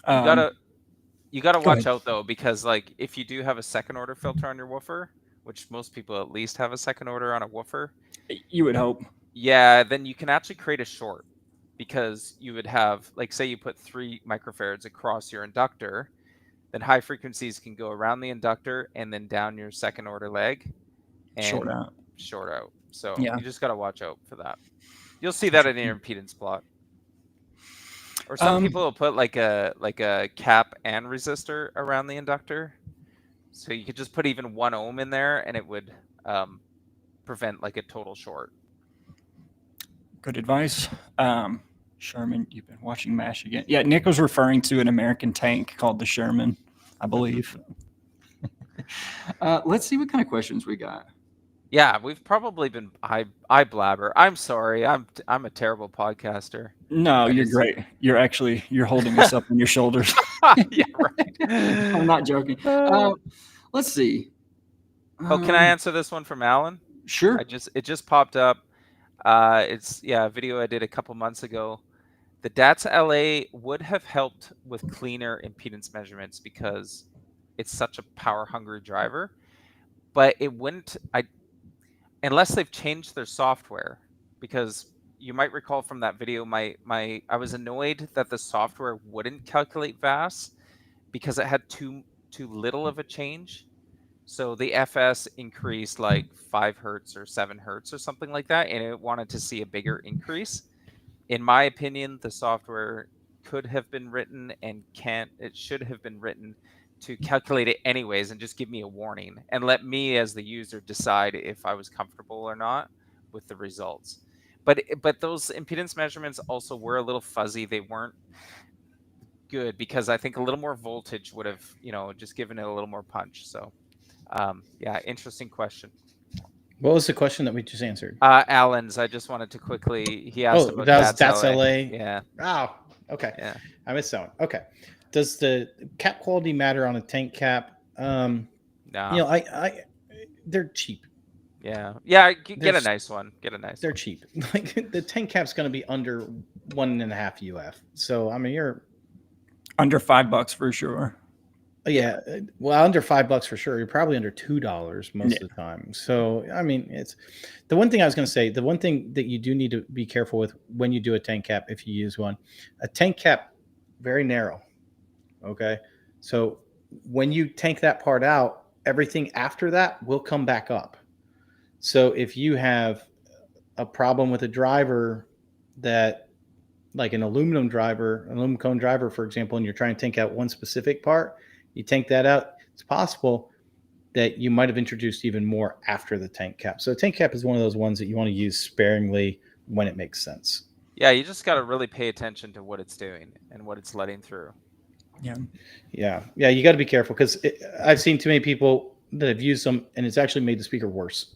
You gotta watch out though, because like if you do have a second order filter on your woofer, which most people at least have a second order on a woofer, you would hope. Yeah, then you can actually create a short, because you would have, like, say you put 3 microfarads across your inductor, then high frequencies can go around the inductor and then down your second order leg and short out. So you just gotta watch out for that. You'll see that in your impedance plot. Or some people will put like a cap and resistor around the inductor. So you could just put even 1 ohm in there and it would prevent like a total short. Good advice. Sherman, you've been watching MASH again. Yeah, Nick was referring to an American tank called the Sherman, I believe. Let's see what kind of questions we got. Yeah, we've probably been I blabber. I'm sorry. I'm a terrible podcaster. No, you're great. You're holding us up on your shoulders. Yeah, right. I'm not joking. Let's see. Oh, can I answer this one from Alan? Sure. It just popped up. It's a video I did a couple months ago. The DATS LA would have helped with cleaner impedance measurements because it's such a power hungry driver, but it wouldn't. Unless they've changed their software, because you might recall from that video, I was annoyed that the software wouldn't calculate VAS because it had too little of a change. So the FS increased like 5 hertz or 7 hertz or something like that, and it wanted to see a bigger increase. In my opinion, the software could have been written and it should have been written to calculate it anyways and just give me a warning and let me as the user decide if I was comfortable or not with the results. But those impedance measurements also were a little fuzzy. They weren't good because I think a little more voltage would have, just given it a little more punch. So, yeah, interesting question. What was the question that we just answered? Alan's. I just wanted to quickly. He asked about that's LA. Yeah. Oh, okay. Yeah. I missed that one. Okay. Does the cap quality matter on a tank cap? No. They're cheap. Yeah. Yeah. Get a nice one. They're cheap. Like the tank cap's going to be under 1.5 UF. So I mean, you're under $5 for sure. Yeah, well, under $5 for sure. You're probably under $2 most of the time. So, I mean, it's the one thing I was going to say. The one thing that you do need to be careful with when you do a tank cap, if you use one, a tank cap, very narrow. Okay, so when you tank that part out, everything after that will come back up. So if you have a problem with a driver that, like an aluminum cone driver, for example, and you're trying to tank out one specific part, you tank that out, it's possible that you might have introduced even more after the tank cap. So a tank cap is one of those ones that you want to use sparingly when it makes sense. Yeah, you just got to really pay attention to what it's doing and what it's letting through. Yeah. You got to be careful because I've seen too many people that have used them and it's actually made the speaker worse.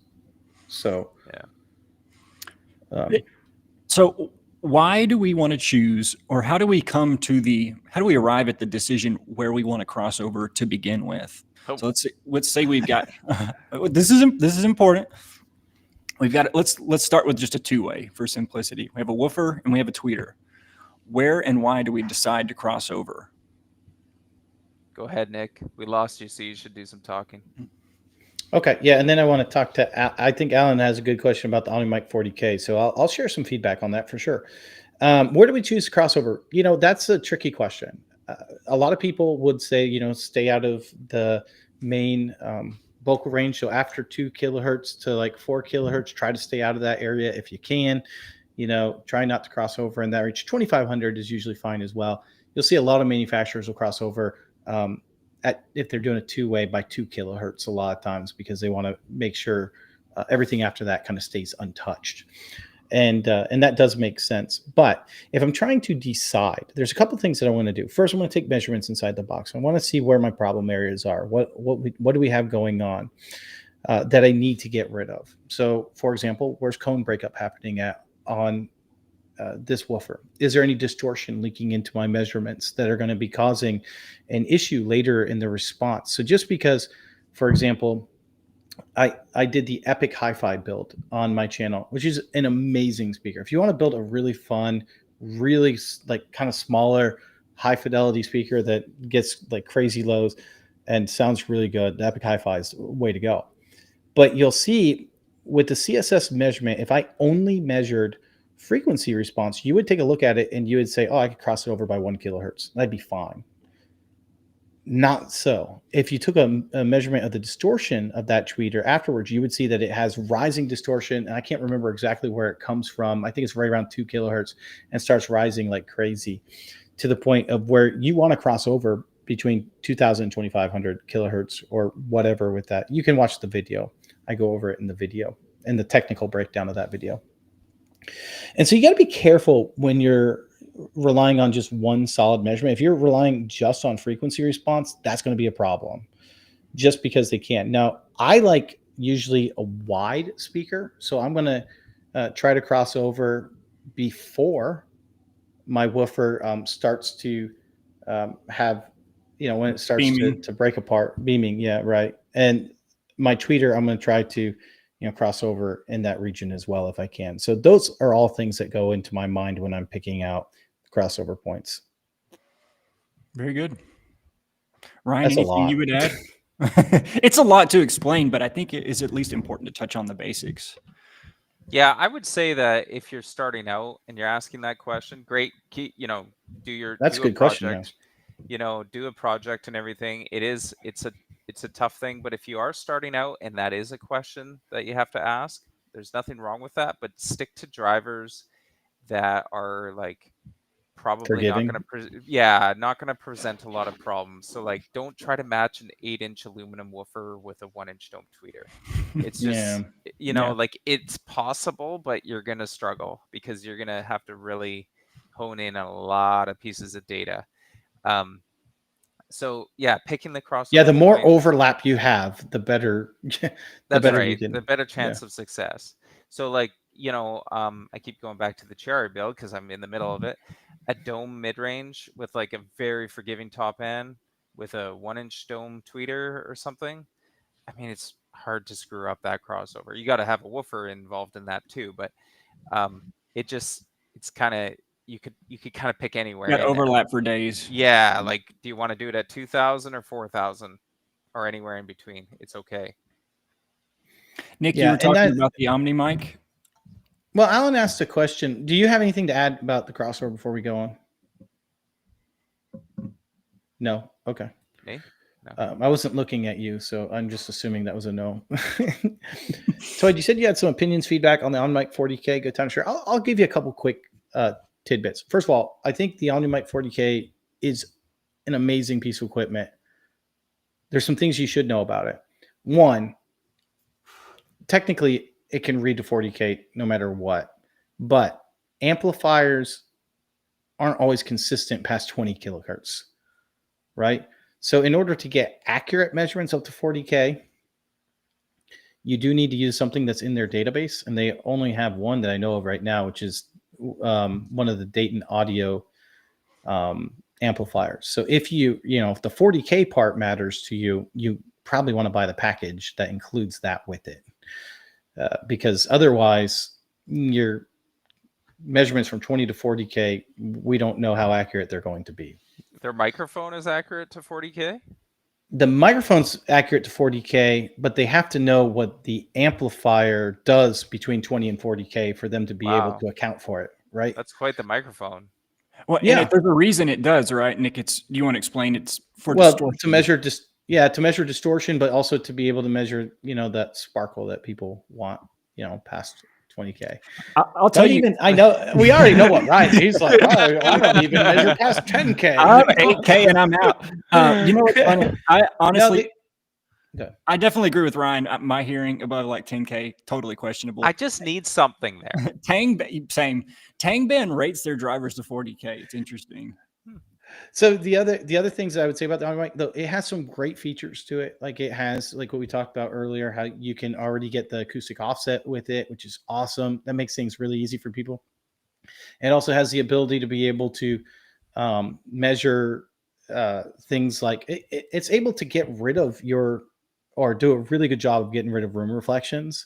So, so why do we want to choose, or how do we arrive at the decision where we want to cross over to begin with? Oh. So let's say we've got, this is important. We've got, let's start with just a two-way for simplicity. We have a woofer and we have a tweeter. Where and why do we decide to cross over? Go ahead, Nick. We lost you, so you should do some talking. Okay, yeah, and then I want to talk to. I think Alan has a good question about the Omnimic 40K, so I'll share some feedback on that for sure. Where do we choose to crossover? That's a tricky question. A lot of people would say, stay out of the main vocal range. So after 2 kilohertz to like 4 kilohertz, try to stay out of that area if you can. Try not to cross over in that range. 2500 is usually fine as well. You'll see a lot of manufacturers will cross over. If they're doing a two-way by 2 kilohertz a lot of times because they want to make sure everything after that kind of stays untouched. And that does make sense. But if I'm trying to decide, there's a couple things that I want to do. First, I'm going to take measurements inside the box. I want to see where my problem areas are. What do we have going on that I need to get rid of? So, for example, where's cone breakup happening on this woofer? Is there any distortion leaking into my measurements that are going to be causing an issue later in the response? So just because, for example, I did the Epic Hi-Fi build on my channel, which is an amazing speaker. If you want to build a really fun, really like kind of smaller, high fidelity speaker that gets like crazy lows and sounds really good, the Epic Hi-Fi is the way to go. But you'll see with the CSS measurement, if I only measured frequency response, you would take a look at it and you would say, oh, I could cross it over by 1 kilohertz. That'd be fine. Not so. If you took a measurement of the distortion of that tweeter afterwards, you would see that it has rising distortion. And I can't remember exactly where it comes from. I think it's right around 2 kilohertz and starts rising like crazy to the point of where you want to cross over between 2000 and 2500 kilohertz or whatever with that. You can watch the video. I go over it in the video and the technical breakdown of that video. And so you got to be careful when you're relying on just one solid measurement. If you're relying just on frequency response, that's going to be a problem just because they can't. Now, I like usually a wide speaker. So I'm going to try to cross over before my woofer starts to have, when it starts to break apart, beaming. Yeah, right. And my tweeter, I'm going to try to cross over in that region as well if I can. So those are all things that go into my mind when I'm picking out crossover points. Very good. Ryan, anything you would add? It's a lot to explain, but I think it is at least important to touch on the basics. Yeah, I would say that if you're starting out and you're asking that question, great, do a good question. Do a project and everything. It's a tough thing, but if you are starting out and that is a question that you have to ask, there's nothing wrong with that, but stick to drivers that are like probably not going to present a lot of problems. So like, don't try to match an 8-inch aluminum woofer with a 1-inch dome tweeter. It's just, like it's possible, but you're going to struggle because you're going to have to really hone in on a lot of pieces of data. So yeah, picking the crossover. Yeah, the more overlap you have, the better. That's right. The better chance of success. So like, I keep going back to the cherry build because I'm in the middle of it. A dome mid-range with like a very forgiving top end with a 1-inch dome tweeter or something. I mean, it's hard to screw up that crossover. You got to have a woofer involved in that too, but it's kind of, you could kind of pick anywhere. Got overlap for days. Yeah, like, do you want to do it at 2,000 or 4,000 or anywhere in between? It's okay. Nick, you were talking about the Omnimic. Well, Alan asked a question. Do you have anything to add about the crossover before we go on? No. Okay. Me? No. I wasn't looking at you, so I'm just assuming that was a no. Toyd, you said you had some opinions, feedback on the Omnimic 40K. Good time to share. I'll give you a couple quick tidbits. First of all, I think the Omnimic 40K is an amazing piece of equipment. There's some things you should know about it. One, technically, it can read to 40K no matter what, but amplifiers aren't always consistent past 20 kilohertz, right? So in order to get accurate measurements up to 40K, you do need to use something that's in their database, and they only have one that I know of right now, which is one of the Dayton Audio amplifiers. So if if the 40K part matters to you, you probably want to buy the package that includes that with it. Because otherwise, your measurements from 20 to 40K, we don't know how accurate they're going to be. Their microphone is accurate to 40K? The microphone's accurate to 40K, but they have to know what the amplifier does between 20 and 40K for them to be able to account for it, right? That's quite the microphone. Well, yeah. And there's a reason it does, right, Nick? Do you want to explain? It's for distortion. To measure to measure distortion, but also to be able to measure, that sparkle that people want, past 20K. I'll tell you. I know we already know what Ryan. He's like, I don't even measure past 10K. I'm 8K and I'm out. You know what's funny? I honestly, I definitely agree with Ryan. My hearing above like 10K, totally questionable. I just need something there. Tang Band rates their drivers to 40K. It's interesting. So the other things I would say about the Omnimic, though, it has some great features to it. Like it has, like what we talked about earlier, how you can already get the acoustic offset with it, which is awesome. That makes things really easy for people. It also has the ability to be able to measure things like it's able to get rid of or do a really good job of getting rid of room reflections.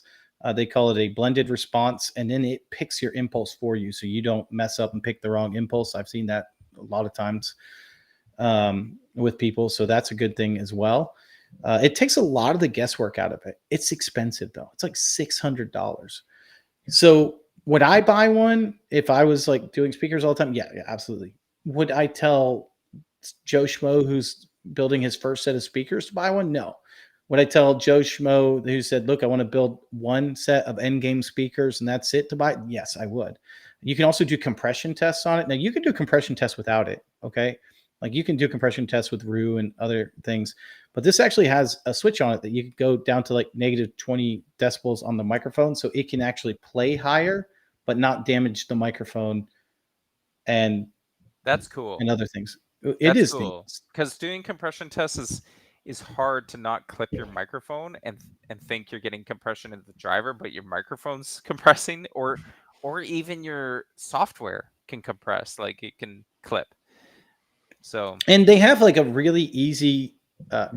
They call it a blended response, and then it picks your impulse for you, so you don't mess up and pick the wrong impulse. I've seen that a lot of times with people, so that's a good thing as well. It takes a lot of the guesswork out of it. It's expensive though. It's like $600. So would I buy one if I was like doing speakers all the time? Yeah, absolutely. Would I tell Joe Schmo who's building his first set of speakers to buy one? No. Would I tell Joe Schmo who said, look, I want to build one set of endgame speakers and that's it to buy? Yes, I would. You can also do compression tests on it. Now you can do compression tests without it. Okay. Like you can do compression tests with RU and other things, but this actually has a switch on it that you can go down to like negative 20 decibels on the microphone. So it can actually play higher, but not damage the microphone. And that's cool. And other things. It is cool because doing compression tests is hard to not clip your microphone and think you're getting compression in the driver, but your microphone's compressing, or even your software can compress, like it can clip. So, and they have like a really easy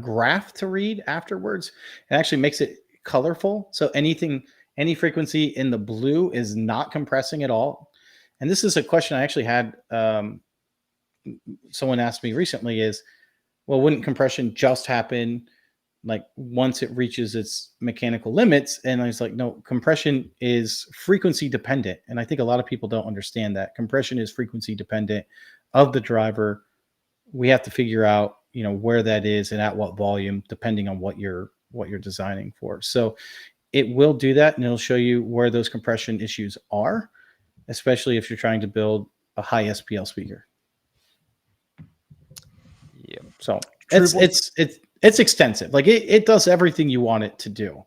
graph to read afterwards. It actually makes it colorful. So any frequency in the blue is not compressing at all. And this is a question I actually had someone asked me recently is, well, wouldn't compression just happen like once it reaches its mechanical limits? And I was like, no, compression is frequency dependent. And I think a lot of people don't understand that. Compression is frequency dependent of the driver. We have to figure out, where that is and at what volume, depending on what you're designing for. So it will do that, and it'll show you where those compression issues are, especially if you're trying to build a high SPL speaker. Yeah. So it's extensive. Like it does everything you want it to do,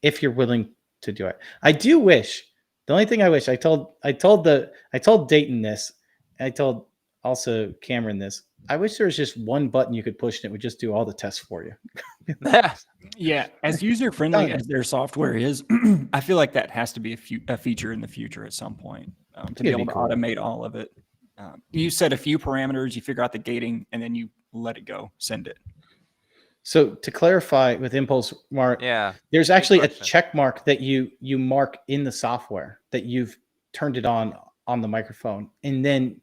if you're willing to do it. I do wish. The only thing I wish I told Dayton this. I told also Cameron this. I wish there was just one button you could push and it would just do all the tests for you. Yeah, as user friendly as their software is, I feel like that has to be a feature in the future at some point to be able to automate all of it. You set a few parameters, you figure out the gating, and then you let it go, send it. So to clarify with impulse mark, there's actually a check mark that you mark in the software that you've turned it on the microphone, and then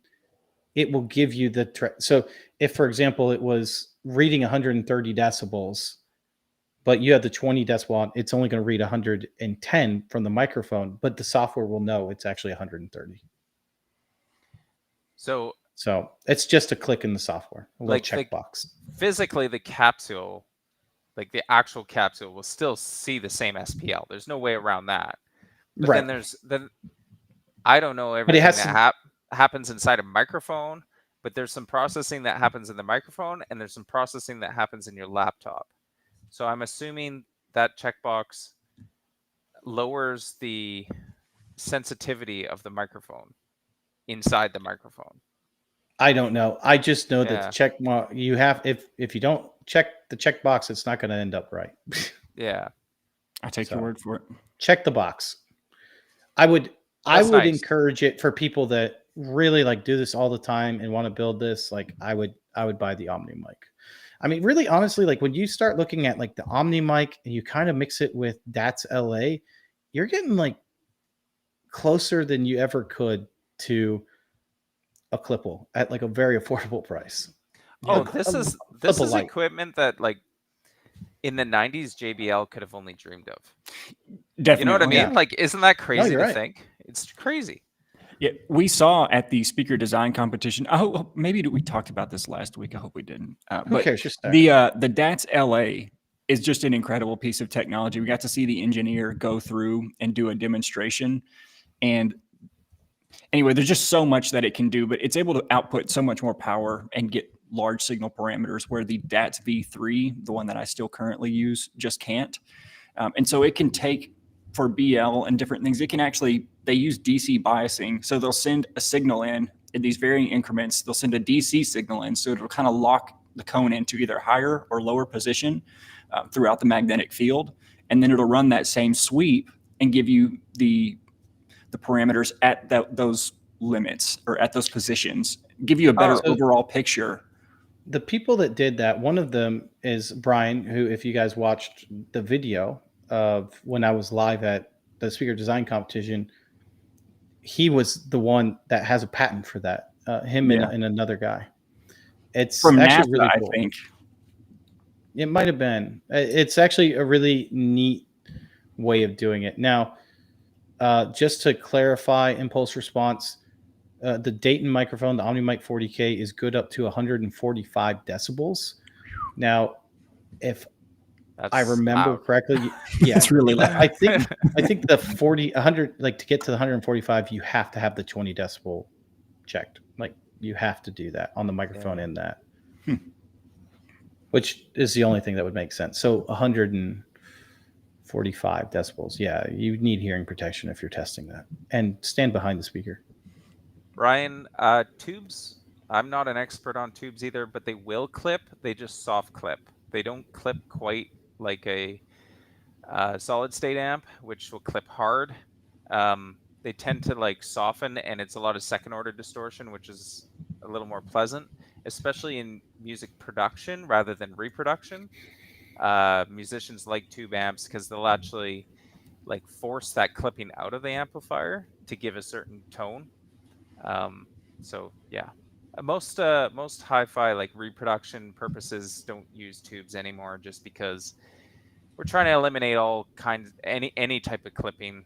it will give you the so if, for example, it was reading 130 decibels, but you have the 20 decibel on, it's only going to read 110 from the microphone, but the software will know it's actually 130. So it's just a click in the software, a little checkbox. Physically, the capsule, like the actual capsule, will still see the same SPL. There's no way around that. But then I don't know everything that happens inside a microphone, but there's some processing that happens in the microphone, and there's some processing that happens in your laptop. So I'm assuming that checkbox lowers the sensitivity of the microphone inside the microphone. I don't know. I just know that the check mark you have, if you don't check the checkbox, it's not going to end up right. Yeah. I take your word for it. Check the box. I would encourage it for people that really like do this all the time and want to build this. Like I would buy the Omnimic. I mean, really, honestly, like when you start looking at like the Omnimic and you kind of mix it with DATS LA, you're getting like closer than you ever could to a Clipple at like a very affordable price. Oh, this is equipment that like in the 90s JBL could have only dreamed of. Definitely. You know what I mean? Yeah. Like, isn't that crazy to think? It's crazy. Yeah, we saw at the speaker design competition. I hope maybe we talked about this last week. I hope we didn't. Who cares? Just the DATS LA is just an incredible piece of technology. We got to see the engineer go through and do a demonstration. And anyway, there's just so much that it can do, but it's able to output so much more power and get large signal parameters where the DATS V3, the one that I still currently use, just can't. And so it can take, for BL and different things, it can actually, they use DC biasing. So they'll send a signal in these varying increments. They'll send a DC signal in. So it'll kind of lock the cone into either higher or lower position throughout the magnetic field. And then it'll run that same sweep and give you the parameters at those limits or at those positions, give you a better overall picture. The people that did that, one of them is Brian, who, if you guys watched the video of when I was live at the speaker design competition, he was the one that has a patent for that. Him and another guy. It's from actually NASA, really cool. I think. It might have been. It's actually a really neat way of doing it. Now, just to clarify impulse response, the Dayton microphone, the Omnimic 40K, is good up to 145 decibels. Now, if I remember correctly, it's really loud. I think the 100, like to get to the 145, you have to have the 20 decibel checked. Like you have to do that on the microphone in that, which is the only thing that would make sense. So 145 decibels. Yeah, you need hearing protection if you're testing that, and stand behind the speaker. Ryan, tubes, I'm not an expert on tubes either, but they will clip. They just soft clip. They don't clip quite like a solid state amp, which will clip hard. They tend to like soften, and it's a lot of second order distortion, which is a little more pleasant, especially in music production rather than reproduction. Musicians like tube amps because they'll actually like force that clipping out of the amplifier to give a certain tone. So yeah, most hi-fi like reproduction purposes don't use tubes anymore, just because we're trying to eliminate all kinds, any type of clipping,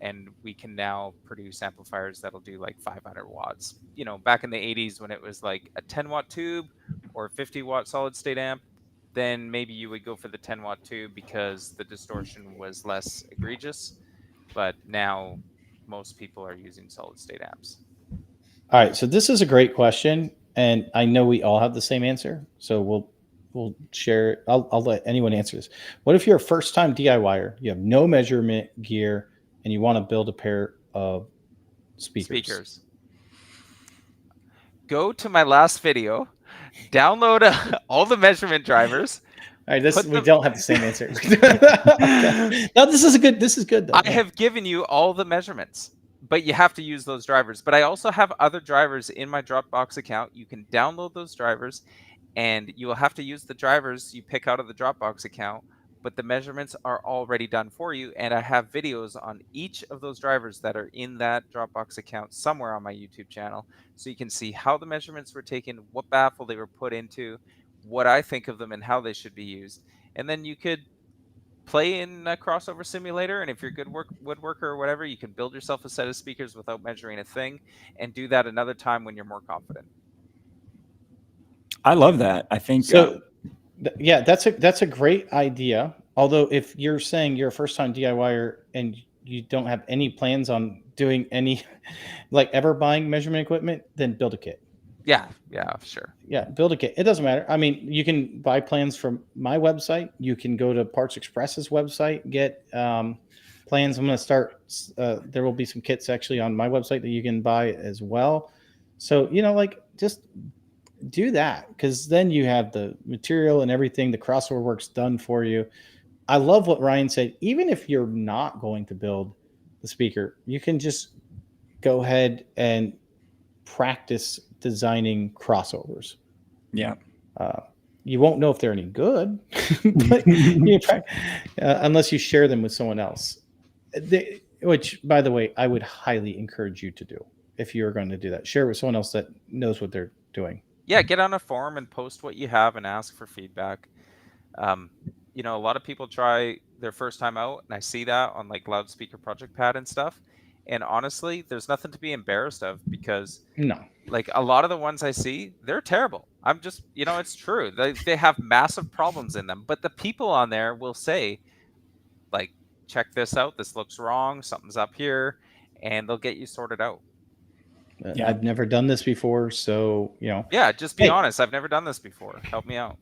and we can now produce amplifiers that'll do like 500 watts. You know, back in the 80s when it was like a 10-watt tube or a 50-watt solid state amp, then maybe you would go for the 10-watt tube because the distortion was less egregious. But now most people are using solid state amps. All right, so this is a great question. and I know we all have the same answer, so we'll share. I'll let anyone answer this. What if you're a first time DIYer, you have no measurement gear, and you want to build a pair of speakers? Go to my last video, download all the measurement drivers. All right, we don't have the same answer. Okay. No, this is good though. I have given you all the measurements, but you have to use those drivers. But I also have other drivers in my Dropbox account. You can download those drivers, and you will have to use the drivers you pick out of the Dropbox account, but the measurements are already done for you. And I have videos on each of those drivers that are in that Dropbox account somewhere on my YouTube channel. So you can see how the measurements were taken, what baffle they were put into, what I think of them, and how they should be used. And then you could play in a crossover simulator, and if you're a good woodworker or whatever, you can build yourself a set of speakers without measuring a thing, and do that another time when you're more confident. I love that. I think so. Yeah, that's a great idea. Although if you're saying you're a first time DIYer and you don't have any plans on doing any, like ever buying measurement equipment, then build a kit. Yeah, sure. Yeah, build a kit. It doesn't matter. I mean, you can buy plans from my website. You can go to Parts Express's website, get plans. I'm going to start. There will be some kits actually on my website that you can buy as well. So, just do that, because then you have the material and everything. The crossover work's done for you. I love what Ryan said. Even if you're not going to build the speaker, you can just go ahead and practice designing crossovers. Yeah. You won't know if they're any good, but unless you share them with someone else. Which, by the way, I would highly encourage you to do if you're going to do that. Share with someone else that knows what they're doing. Yeah, get on a forum and post what you have and ask for feedback. A lot of people try their first time out, and I see that on like Loudspeaker Project Pad and stuff. And honestly, there's nothing to be embarrassed of, because like a lot of the ones I see, they're terrible. I'm just, it's true. They have massive problems in them, but the people on there will say, like, check this out. This looks wrong. Something's up here, and they'll get you sorted out. Yeah. I've never done this before, so Yeah, just be honest. I've never done this before. Help me out.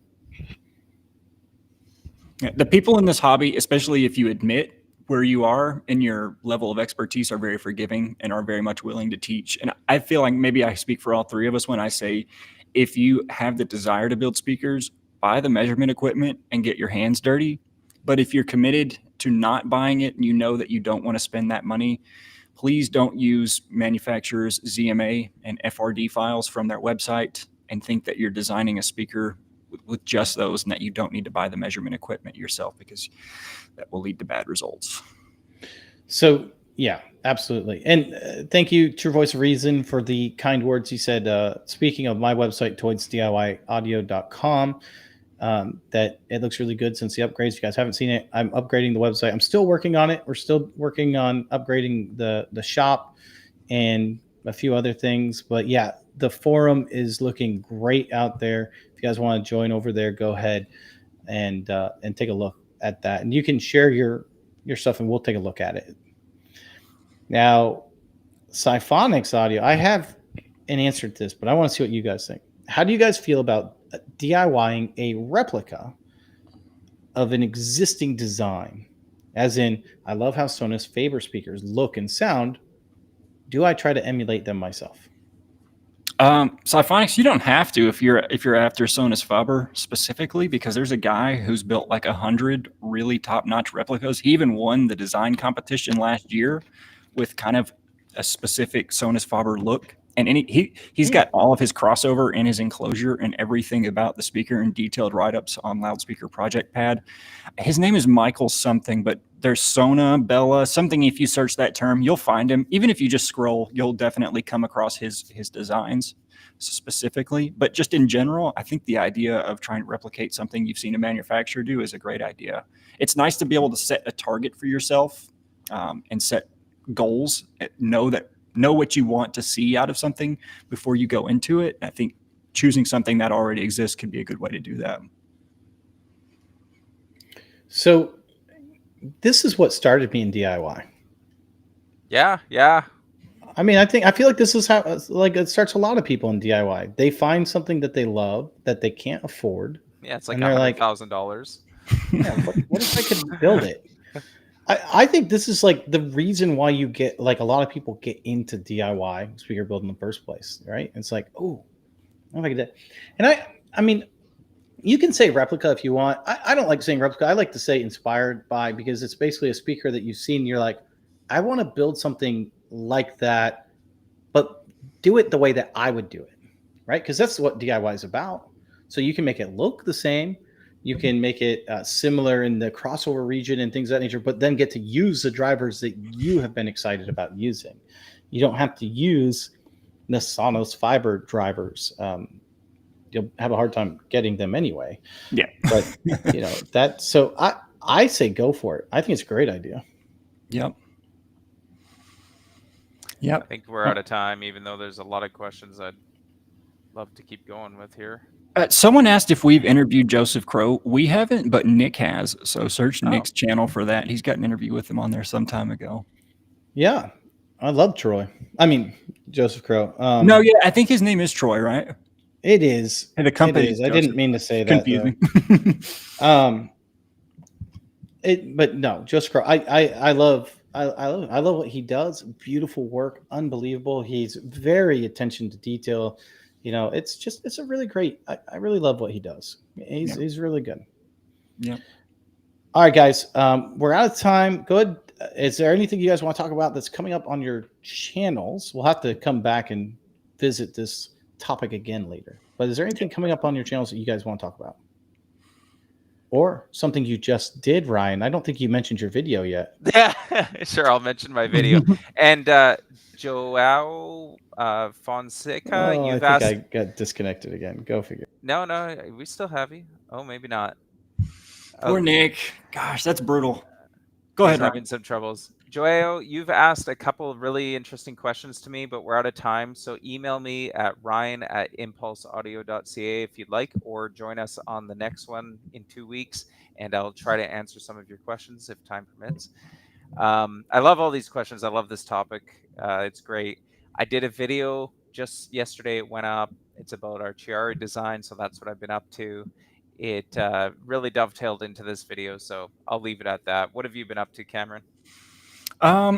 The people in this hobby, especially if you admit where you are in your level of expertise, are very forgiving and are very much willing to teach. And I feel like maybe I speak for all three of us when I say, if you have the desire to build speakers, buy the measurement equipment and get your hands dirty. But if you're committed to not buying it and you know that you don't want to spend that money, please don't use manufacturers' ZMA and FRD files from their website and think that you're designing a speaker with just those and that you don't need to buy the measurement equipment yourself, because that will lead to bad results. So, yeah, absolutely. And thank you, True Voice of Reason, for the kind words. He said, speaking of my website, toidsdiyaudio.com, that it looks really good since the upgrades. If you guys haven't seen it, I'm upgrading the website. I'm still working on it. We're still working on upgrading the shop and a few other things. But yeah, the forum is looking great out there. If you guys want to join over there, go ahead and take a look at that. And you can share your stuff and we'll take a look at it. Now, Symphonics Audio, I have an answer to this, but I want to see what you guys think. How do you guys feel about DIYing a replica of an existing design? As in, I love how Sonos Faber speakers look and sound. Do I try to emulate them myself? Symphonics, you don't have to if you're after Sonos Faber specifically, because there's a guy who's built like 100 really top-notch replicas. He even won the design competition last year with kind of a specific Sonos Faber look. And he's got all of his crossover in his enclosure and everything about the speaker and detailed write-ups on Loudspeaker Project Pad. His name is Michael something, but there's Sona, Bella, something. If you search that term, you'll find him. Even if you just scroll, you'll definitely come across his designs specifically. But just in general, I think the idea of trying to replicate something you've seen a manufacturer do is a great idea. It's nice to be able to set a target for yourself and set goals, know what you want to see out of something before you go into it. I think choosing something that already exists could be a good way to do that. So this is what started me in DIY. Yeah. I mean, I feel like this is how like it starts a lot of people in DIY. They find something that they love that they can't afford. Yeah, it's like $100,000. Yeah, what if I could build it? I think this is like the reason why you get like a lot of people get into DIY speaker building in the first place, right? It's like, oh, if I could do that. And I mean, you can say replica if you want. I don't like saying replica. I like to say inspired by, because it's basically a speaker that you've seen. You're like, I want to build something like that, but do it the way that I would do it, right? Because that's what DIY is about. So you can make it look the same. You can make it similar in the crossover region and things of that nature, but then get to use the drivers that you have been excited about using. You don't have to use the Sonos fiber drivers. You'll have a hard time getting them anyway. Yeah. But that. So I say go for it. I think it's a great idea. Yep. I think we're out of time, even though there's a lot of questions I'd love to keep going with here. Someone asked if we've interviewed Joseph Crow. We haven't, but Nick has. So search Nick's channel for that. He's got an interview with him on there some time ago. Yeah. I love Troy. I mean, Joseph Crow. No, yeah, I think his name is Troy, right? It is. And the company. It is. I didn't mean to say that. Confusing. But no, Joseph Crow. I love what he does. Beautiful work, unbelievable. He's very attention to detail. It's a really great. I really love what he does. He's really good. Yeah. All right, guys. We're out of time. Good. Is there anything you guys want to talk about that's coming up on your channels? We'll have to come back and visit this topic again later. But is there anything coming up on your channels that you guys want to talk about? Or something you just did, Ryan? I don't think you mentioned your video yet. Yeah, sure. I'll mention my video. And Joao Fonseca, you've asked. I got disconnected again. Go figure. No, we still have you. Oh, maybe not. Poor Nick. Gosh, that's brutal. Go ahead, having some troubles. Joao, you've asked a couple of really interesting questions to me, but we're out of time. So email me at ryan@impulseaudio.ca if you'd like, or join us on the next one in 2 weeks, and I'll try to answer some of your questions if time permits. I love all these questions. I love this topic. It's great. I did a video just yesterday. It went up. It's about our Chiari design, so that's what I've been up to. It really dovetailed into this video, so I'll leave it at that. What have you been up to, Cameron?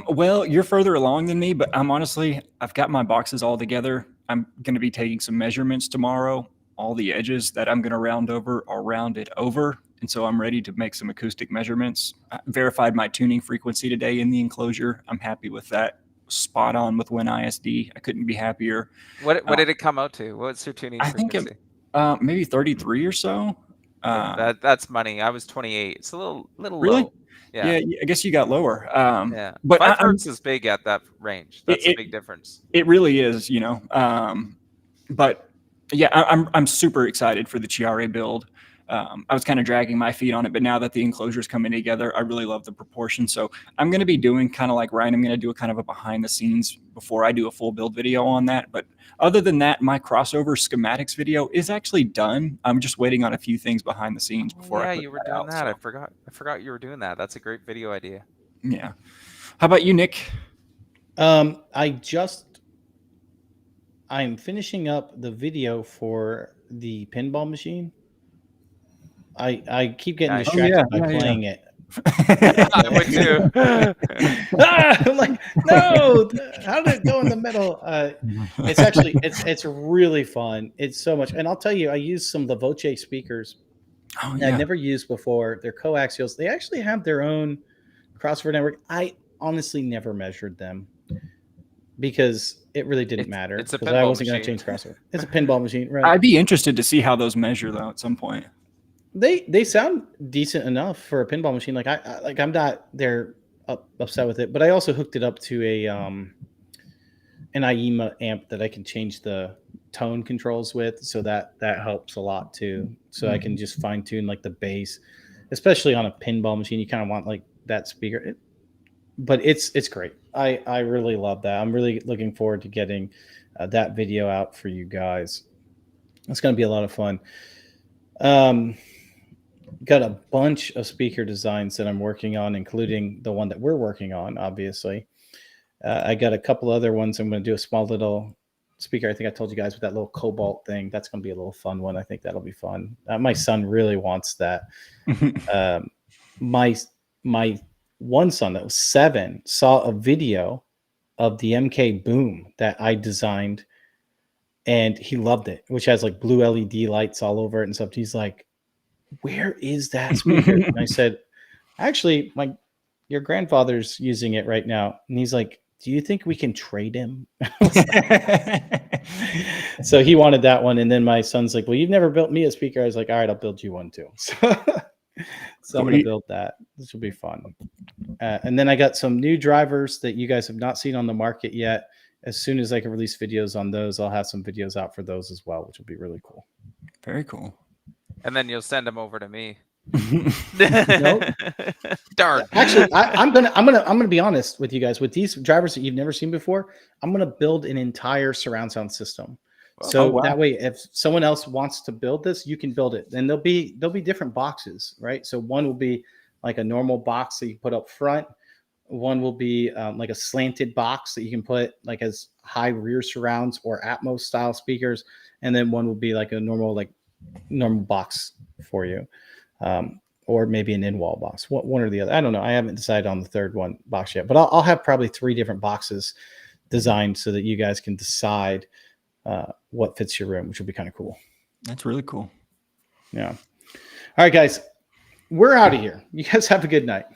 Well, you're further along than me, but I've got my boxes all together. I'm going to be taking some measurements tomorrow. All the edges that I'm going to round over are rounded over. And so I'm ready to make some acoustic measurements. I verified my tuning frequency today in the enclosure. I'm happy with that. Spot on with WinISD. I couldn't be happier. What did it come out to? What's your tuning frequency? I think maybe 33 or so. That's money. I was 28. It's a little really low. Yeah, I guess you got lower. Yeah, but 5 hertz is big at that range. That's a big difference. It really is, But yeah, I'm super excited for the Chiari build. I was kind of dragging my feet on it, but now that the enclosure is coming together, I really love the proportion. So I'm going to be doing kind of like Ryan. I'm going to do a kind of a behind the scenes before I do a full build video on that. But other than that, my crossover schematics video is actually done. I'm just waiting on a few things behind the scenes before. Yeah, you were doing that. So. I forgot you were doing that. That's a great video idea. Yeah. How about you, Nick? I'm finishing up the video for the pinball machine. I keep getting distracted by playing it. I would too. I'm like, no, how did it go in the middle? It's actually, it's really fun. It's so much. And I'll tell you, I used some of the Voce speakers I'd never used before. They're coaxials. They actually have their own crossover network. I honestly never measured them because it really didn't matter. Because I wasn't going to change crossover. It's a pinball machine, right? I'd be interested to see how those measure though at some point. They sound decent enough for a pinball machine. Like I'm not there upset with it, but I also hooked it up to an IEMA amp that I can change the tone controls with, so that helps a lot too. So I can just fine tune like the bass, especially on a pinball machine. You kind of want like that speaker, but it's great. I really love that. I'm really looking forward to getting that video out for you guys. It's going to be a lot of fun. Got a bunch of speaker designs that I'm working on, including the one that we're working on, obviously. I got a couple other ones. I'm going to do a small little speaker. I think I told you guys with that little cobalt thing. That's going to be a little fun one. I think that'll be fun. My son really wants that. My one son that was 7 saw a video of the MK Boom that I designed, and he loved it, which has like blue LED lights all over it and stuff. He's like, "Where is that speaker?" And I said, "Actually, your grandfather's using it right now." And he's like, "Do you think we can trade him?" So he wanted that one. And then my son's like, "Well, you've never built me a speaker." I was like, "All right, I'll build you one too." So I'm going to build that. This will be fun. And then I got some new drivers that you guys have not seen on the market yet. As soon as I can release videos on those, I'll have some videos out for those as well, which will be really cool. Very cool. And then you'll send them over to me. Nope. Darn. Actually, I'm gonna be honest with you guys. With these drivers that you've never seen before, I'm gonna build an entire surround sound system. So that way, if someone else wants to build this, you can build it. And there'll be different boxes, right? So one will be like a normal box that you put up front. One will be like a slanted box that you can put like as high rear surrounds or Atmos style speakers, and then one will be like a normal box for you, or maybe an in-wall box. One or the other. I don't know. I haven't decided on the third one box yet, but I'll have probably 3 different boxes designed so that you guys can decide what fits your room, which will be kind of cool. That's really cool. Yeah. All right, guys, we're out of here. You guys have a good night.